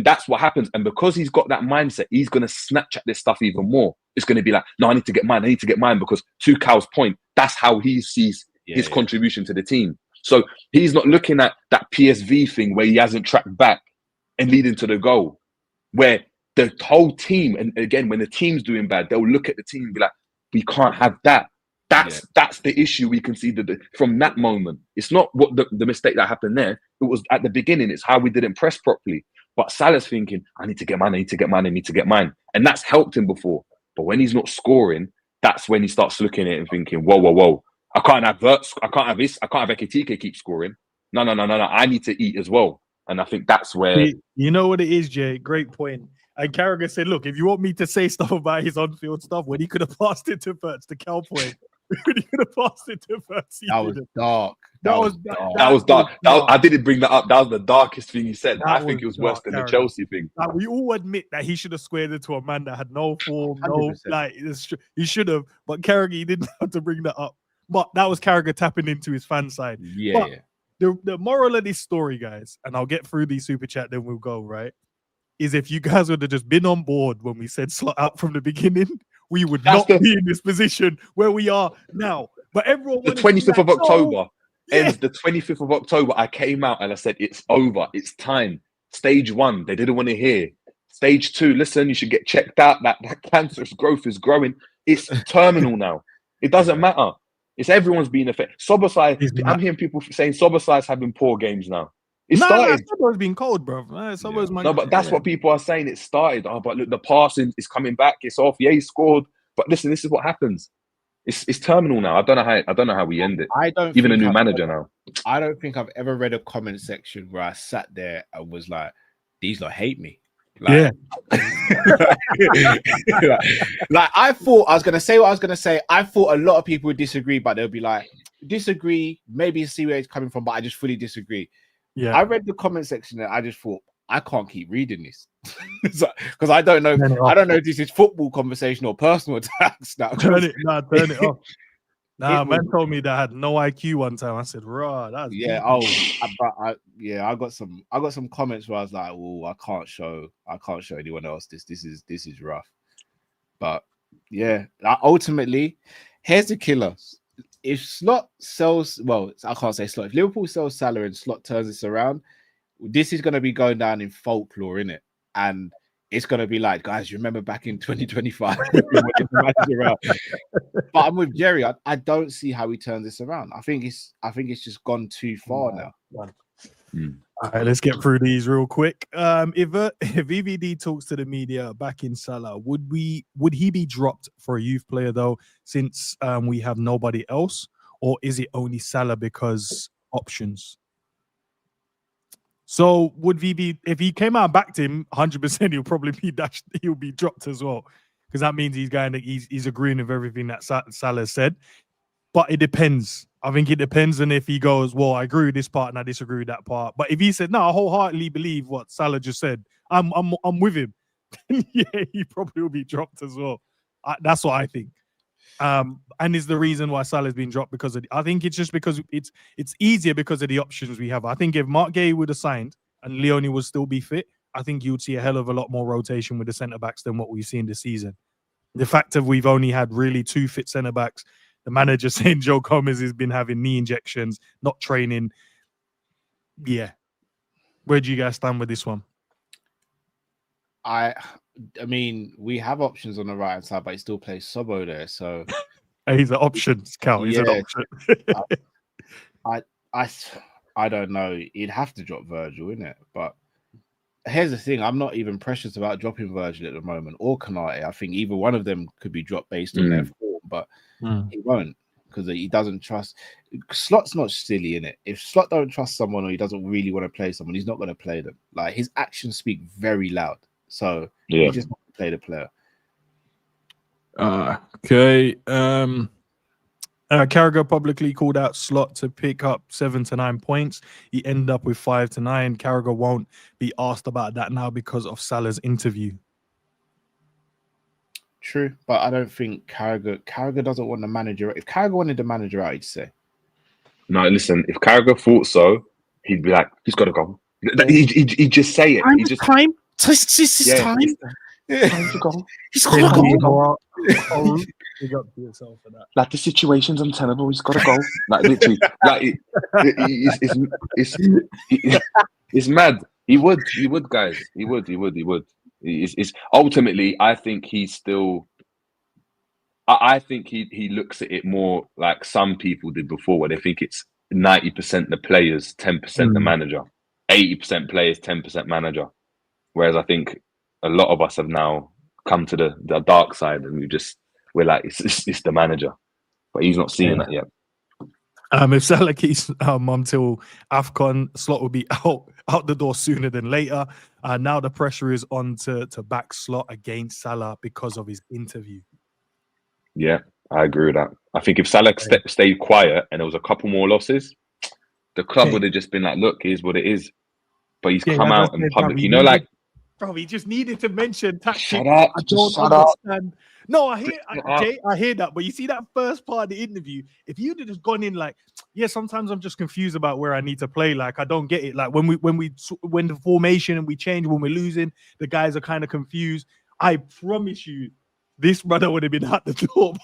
that's what happens. And because he's got that mindset, he's going to snatch at this stuff even more. It's going to be like, no, I need to get mine. Because to Cal's point, that's how he sees his contribution to the team. So he's not looking at that PSV thing where he hasn't tracked back and leading to the goal, where the whole team, and again, when the team's doing bad, they'll look at the team and be like, we can't have that. That's the issue we can see from that moment. It's not what the mistake that happened there. It was at the beginning. It's how we didn't press properly. But Salah's thinking, I need to get mine. And that's helped him before. But when he's not scoring, that's when he starts looking at it and thinking, whoa. I can't have Verts. I can't have this. I can't have Ekitike keep scoring. No. I need to eat as well. And I think that's where... You know what it is, Jay? Great point. And Carragher said, look, if you want me to say stuff about his on-field stuff, when he could have passed it to Verts, the Cal point, when he could have passed it to Verts, that was dark. That was dark. I didn't bring that up. That was the darkest thing he said. I think it was worse than the Chelsea thing. Like, we all admit that he should have squared into a man that had no form, 100%. He should have. But Carragher, he didn't have to bring that up. But that was Carragher tapping into his fan side. The moral of this story, guys, and I'll get through the super chat, then we'll go, right? Is if you guys would have just been on board when we said Slot out from the beginning, we would not be in this position where we are now. But everyone, the 25th of October ends the 25th of October. I came out and I said, it's over. It's time. Stage 1, they didn't want to hear. Stage 2, listen, you should get checked out. That cancerous growth is growing. It's terminal now. It doesn't matter. It's everyone's being affected. Szoboszlai, I'm hearing people saying Szoboszlai's having poor games now. It started. Szoboszlai's been cold, bro. No, but that's what people are saying. It started. Oh, but look, the passing is coming back. It's off. Yeah, he scored. But listen, this is what happens. It's terminal now. I don't know how we end it. Even a new manager now. I don't think I've ever read a comment section where I sat there and was like, "These lot hate me." Like I thought I was gonna say what I was gonna say. I thought a lot of people would disagree, but they'll be like, disagree, maybe see where it's coming from, but I just fully disagree. I read the comment section and I just thought, I can't keep reading this because I don't know. I don't know if this is football conversation or personal attacks. Now turn it off. Man told me that I had no IQ one time. I said, "Raw, that's I got some comments where I was like, "Oh, I can't show anyone else this. This is rough." But yeah, ultimately, here's the killer. If Slot sells, well, I can't say Slot. If Liverpool sells Salah and Slot turns this around, this is going to be going down in folklore, innit? And it's going to be like, guys, you remember back in 2025? But I'm with Jerry. I don't see how he turns this around. I think it's just gone too far now. All right, let's get through these real quick. If EVD talks to the media back in Salah, would he be dropped for a youth player though, since we have nobody else, or is it only Salah because options? So would VB, if he came out and backed him 100%, he'll probably be dashed. He'll be dropped as well, because that means he's agreeing with everything that Salah said. but it depends. I think it depends on if he goes, well, I agree with this part and I disagree with that part. But if he said, no, I wholeheartedly believe what Salah just said, I'm with him. Yeah, he probably will be dropped as well. That's what I think. And is the reason why Salah's been dropped because I think it's just because it's easier because of the options we have. I think if Mark Gay would have signed and Leone would still be fit, I think you would see a hell of a lot more rotation with the centre backs than what we've seen this season. The fact that we've only had really 2 fit centre backs, the manager saying Joe Gomez has been having knee injections, not training. Yeah. Where do you guys stand with this one? I mean, we have options on the right hand side, but he still plays Sobo there. So he's an option, Cal. He's an option. I don't know. He'd have to drop Virgil, innit? But here's the thing: I'm not even precious about dropping Virgil at the moment or Kanate. I think either one of them could be dropped based on their form, but he won't because he doesn't trust. Slot's not silly, innit? If Slot don't trust someone or he doesn't really want to play someone, he's not going to play them. Like his actions speak very loud. So he just not play the player. Okay. Carragher publicly called out Slot to pick up 7 to 9 points. He ended up with 5 to 9. Carragher won't be asked about that now because of Salah's interview. True, but I don't think Carragher doesn't want the manager. If Carragher wanted the manager out, he'd say. No, listen, if Carragher thought so, he'd be like, he's got to go. He'd just say it. He just time. This is time. Time to go. He's got to go. Big up to yourself for that. Like the situation's untenable. He's got to go. Like literally, like it's mad. He would, guys. He would. It's ultimately. I think he's still. I think he looks at it more like some people did before, where they think it's 90% the players, 10% the manager, 80% players, 10% manager. Whereas I think a lot of us have now come to the dark side, and we're like it's the manager, but he's not seeing that yet. If Salah keeps until AFCON, Slot will be out the door sooner than later. Now the pressure is on to back Slot against Salah because of his interview. Yeah, I agree with that. I think if Salah stayed quiet and there was a couple more losses, the club would have just been like, "Look, here's what it is." But he's come out in public, Bro, he just needed to mention tactics. Shut up! I don't understand. No, I hear that, but you see that first part of the interview. If you'd have just gone in like, yeah, sometimes I'm just confused about where I need to play. Like I don't get it. Like when the formation and we change when we're losing, the guys are kind of confused. I promise you, this brother would have been at the door.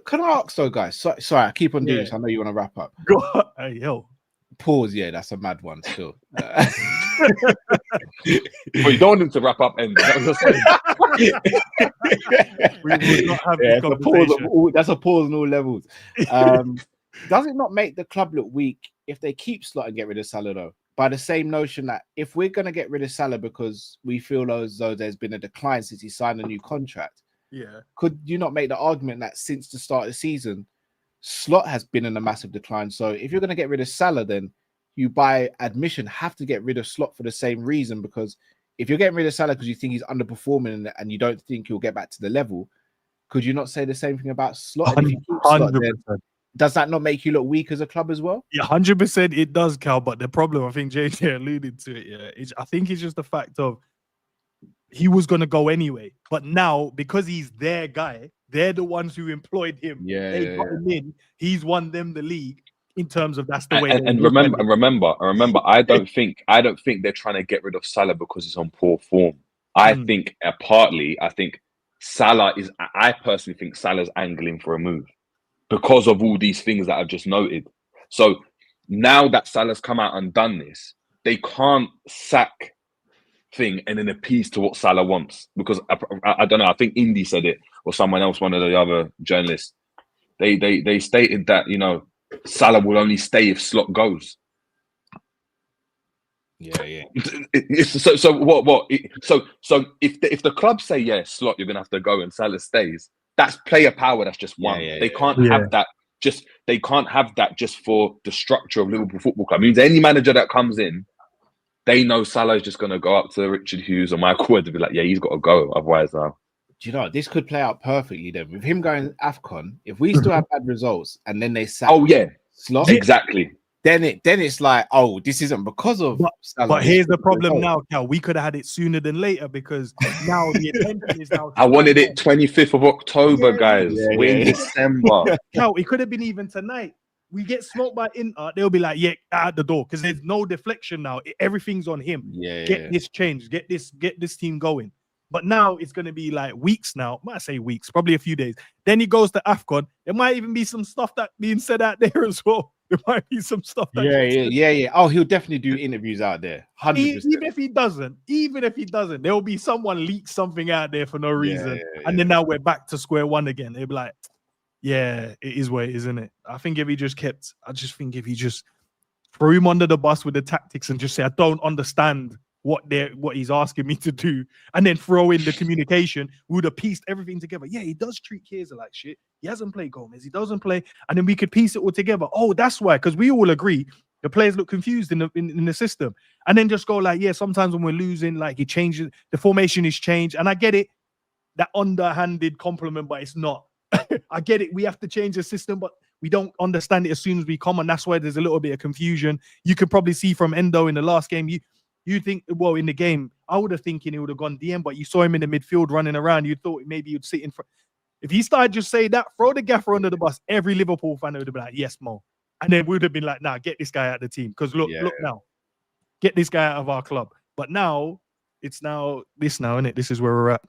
Can I ask though, guys? Sorry, I keep on doing this. I know you want to wrap up. Go on. Hey, yo. Pause. Yeah, that's a mad one. Still. But you don't want him to wrap up. And we will not have this conversation. That's a pause on all levels. Does it not make the club look weak if they keep Slot and get rid of Salah though? By the same notion that if we're going to get rid of Salah because we feel as though there's been a decline since he signed a new contract, could you not make the argument that since the start of the season, Slot has been in a massive decline? So if you're going to get rid of Salah, then you by admission have to get rid of Slot for the same reason, because if you're getting rid of Salah because you think he's underperforming and you don't think he'll get back to the level, could you not say the same thing about Slot? And if you keep Slot, then does that not make you look weak as a club as well? Yeah, 100% it does, Cal. But the problem, I think JJ alluded to it, I think it's just the fact of he was going to go anyway. But now, because he's their guy, they're the ones who employed him. They got him in. He's won them the league in terms of that's the way. And remember, I don't think they're trying to get rid of Salah because he's on poor form. I think Salah is. I personally think Salah's angling for a move because of all these things that I've just noted. So now that Salah's come out and done this, they can't sack thing and then appease to what Salah wants, because I don't know. I think INDY said it, or someone else, one of the other journalists. They stated that Salah will only stay if Slot goes. Yeah. So what? So if the club say Slot, you're gonna have to go, and Salah stays, that's player power. That's just one. They can't have that. They can't have that just for the structure of Liverpool Football Club. It means any manager that comes in, they know Salah is just gonna go up to Richard Hughes or Michael Wood and be like, yeah, he's got to go. Otherwise, do you know this could play out perfectly then with him going AFCON? If we still have bad results and then they sack Oh yeah, Slot, exactly. then it's like, oh, this isn't because of Salah. But This here's is the because problem of- now, Cal. We could have had it sooner than later because now the attention is now. I wanted it 25th of October, Yeah, guys. yeah, We're in yeah. December. Cal, it could have been even tonight. We get smoked by Inter, they'll be like, yeah, out the door because there's no deflection now. Everything's on him. Yeah, Get this changed. Get this team going. But now it's going to be like weeks now. I might say weeks, probably a few days. Then he goes to AFCON. There might even be some stuff that being said out there as well. There might be some stuff. That yeah. Oh, he'll definitely do interviews out there. 100%. Even if he doesn't, there will be someone leak something out there for no reason. And then now we're back to square one again. They'll be like, yeah, it is what it is, isn't it? I think if he just throw him under the bus with the tactics and just say, I don't understand what he's asking me to do, and then throw in the communication, we would have pieced everything together. Yeah, he does treat Chiesa like shit. He hasn't played Gomez. He doesn't play, and then we could piece it all together. Oh, that's why, because we all agree the players look confused in the system, and then just go like, yeah, sometimes when we're losing, like he changes, the formation is changed, and I get it, that underhanded compliment, but it's not. I get it. We have to change the system, but we don't understand it as soon as we come, and that's why there's a little bit of confusion. You could probably see from Endo in the last game. You think, well, in the game, I would have thinking he would have gone DM, but you saw him in the midfield running around. You thought maybe you'd sit in front. If he started just say that, throw the gaffer under the bus, every Liverpool fan would have been like, yes, Mo. And then we would have been like, nah, get this guy out of the team. Because look now, get this guy out of our club. But now, it's now, isn't it? This is where we're at.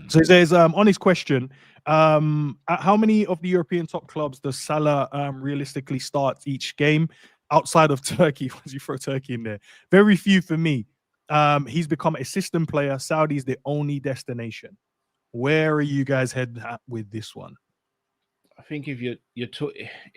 So it says, on his question, at how many of the European top clubs does Salah realistically start each game? Outside of Turkey, once you throw Turkey in there, very few for me. He's become a system player. Saudi's the only destination. Where are you guys heading at with this one? I think if it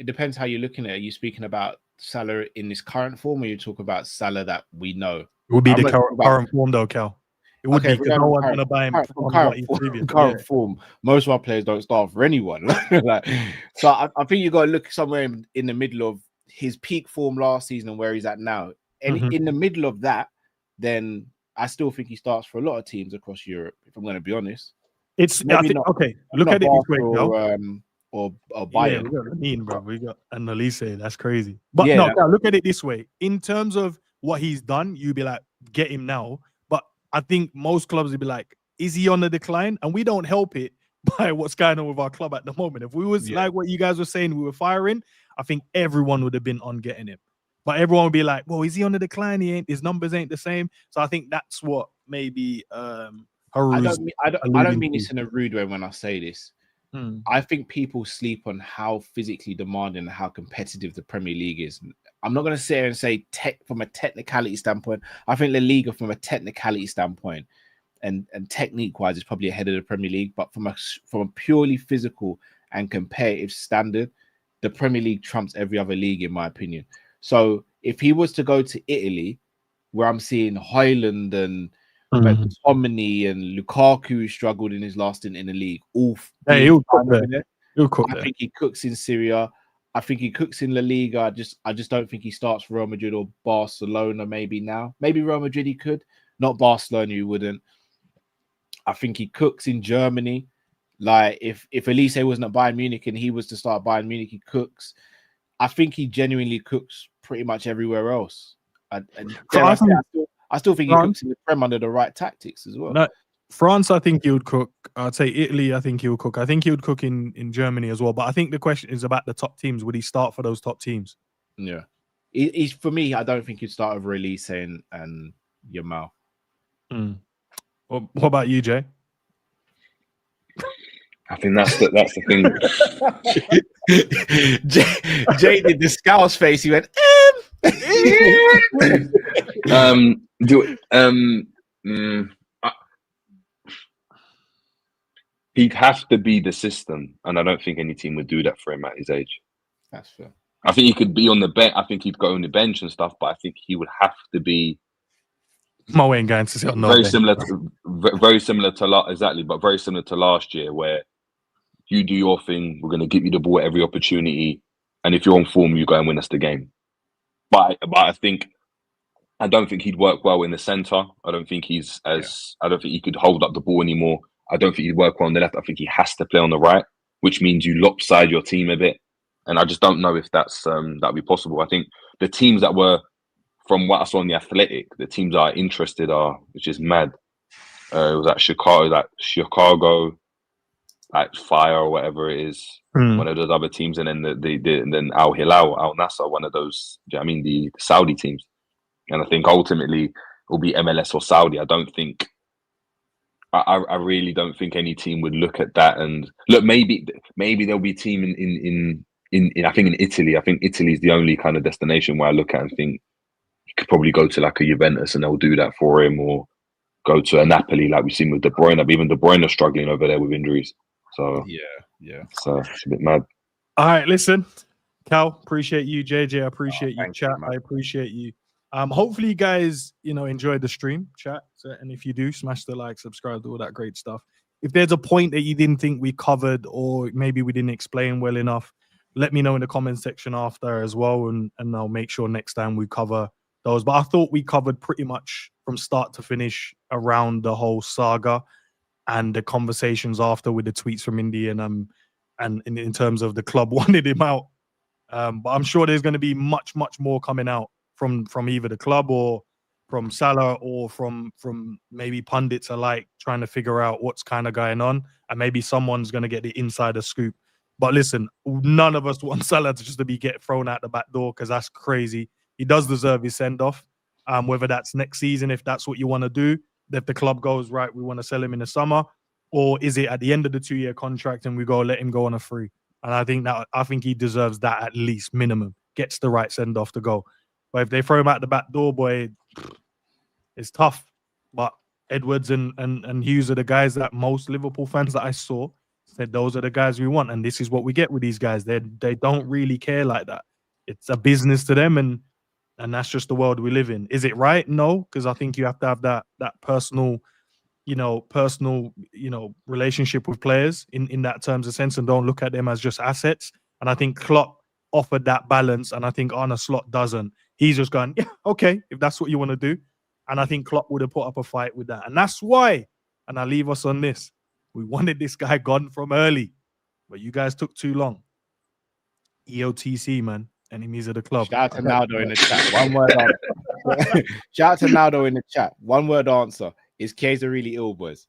depends how you're looking at it. Are you speaking about Salah in this current form, or you talk about Salah that we know? It would be the current form, though, Cal. It would be because no one's going to buy him current form. Most of our players don't start for anyone. So I think you got to look somewhere in the middle of his peak form last season and where he's at now. And in the middle of that, then I still think he starts for a lot of teams across Europe, if I'm going to be honest. Okay, look at it this way, or Bayern. Yeah, we got Lamine, bro. We got Annalise. That's crazy. But look at it this way. In terms of what he's done, you'd be like, get him now. But I think most clubs would be like, is he on the decline? And we don't help it by what's going on with our club at the moment. If we was like what you guys were saying, we were firing, I think everyone would have been on getting him. But everyone would be like, well, is he on the decline? His numbers ain't the same. So I think that's what maybe I don't mean this in a rude way when I say this. I think people sleep on how physically demanding and how competitive the Premier League is. I'm not going to sit here and say from a technicality standpoint. I think La Liga from a technicality standpoint and technique-wise is probably ahead of the Premier League. But from a purely physical and competitive standard, the Premier League trumps every other league, in my opinion. So if he was to go to Italy, where I'm seeing Heightened and McTominay and Lukaku struggled in his last stint in the league, he'll cook there. I think he cooks in Syria. I think he cooks in La Liga. I just don't think he starts for Real Madrid or Barcelona. Maybe now, maybe Real Madrid he could, not Barcelona. He wouldn't. I think he cooks in Germany. Like if Elise wasn't at Bayern Munich and he was to start Bayern Munich, he cooks. I think he genuinely cooks pretty much everywhere else. I still think he cooks in the Prem under the right tactics as well. No, France, I think he would cook. I'd say Italy, I think he would cook. I think he would cook in Germany as well. But I think the question is about the top teams. Would he start for those top teams? Yeah. He's for me, I don't think he'd start with Elise and Yamal. Well, what about you, Jay? I think that's the thing. Jay did the Scouse face. He went, he'd have to be the system, and I don't think any team would do that for him at his age. That's fair. I think he could be on the bench. I think he'd go on the bench and stuff, but I think he would have to be. Mo ain't going to sit on very similar to last year, where you do your thing. We're going to give you the ball at every opportunity, and if you're on form, you go and win us the game. But I don't think he'd work well in the center. I don't think I don't think he could hold up the ball anymore. I don't think he'd work well on the left. I think he has to play on the right, which means you lopside your team a bit. And I just don't know if that's that'd be possible. I think the teams that were, from what I saw on the Athletic, the teams that are interested are, which is mad. It was at Chicago, like Fire or whatever it is, one of those other teams, and then and then Al Hilal, Al Nassr, one of those. Do you know what I mean, the Saudi teams? And I think ultimately it will be MLS or Saudi. I don't think. I really don't think any team would look at that and look. Maybe there'll be a team in I think in Italy. I think Italy is the only kind of destination where I look at and think you could probably go to like a Juventus and they'll do that for him, or go to a Napoli like we've seen with De Bruyne. But even De Bruyne is struggling over there with injuries. So yeah. So it's a bit mad. All right, listen, Cal, appreciate you. JJ, I appreciate you. Thank Chat, you, man. I appreciate you. Hopefully you guys, enjoyed the stream, chat. So, and if you do, smash the like, subscribe, all that great stuff. If there's a point that you didn't think we covered, or maybe we didn't explain well enough, let me know in the comment section after as well, and I'll make sure next time we cover those. But I thought we covered pretty much from start to finish around the whole saga and the conversations after with the tweets from Indy and in terms of the club wanted him out. But I'm sure there's going to be much more coming out from either the club or from Salah or from maybe pundits alike, trying to figure out what's kind of going on, and maybe someone's going to get the insider scoop. But listen, none of us want Salah to just get thrown out the back door, because that's crazy. He does deserve his send-off, whether that's next season, if that's what you want to do, if the club goes, right, we want to sell him in the summer, or is it at the end of the 2-year contract and we go let him go on a free? And I think he deserves that at least, minimum, gets the right send-off to go. But if they throw him out the back door, boy, it's tough. But Edwards and Hughes are the guys that most Liverpool fans that I saw said those are the guys we want, and this is what we get with these guys. They don't really care like that. It's a business to them, and that's just the world we live in. Is it right? No, because I think you have to have that personal relationship with players in that terms of sense, and don't look at them as just assets. And I think Klopp offered that balance, and I think Arne Slot doesn't. He's just going, yeah, okay, if that's what you want to do. And I think Klopp would have put up a fight with that. And that's why, and I'll leave us on this, we wanted this guy gone from early, but you guys took too long. EOTC, man. Enemies of the club. Shout out to Naldo in the chat. One word answer. Shout out to Naldo in the chat. One word answer. Is Chiesa really ill, boys?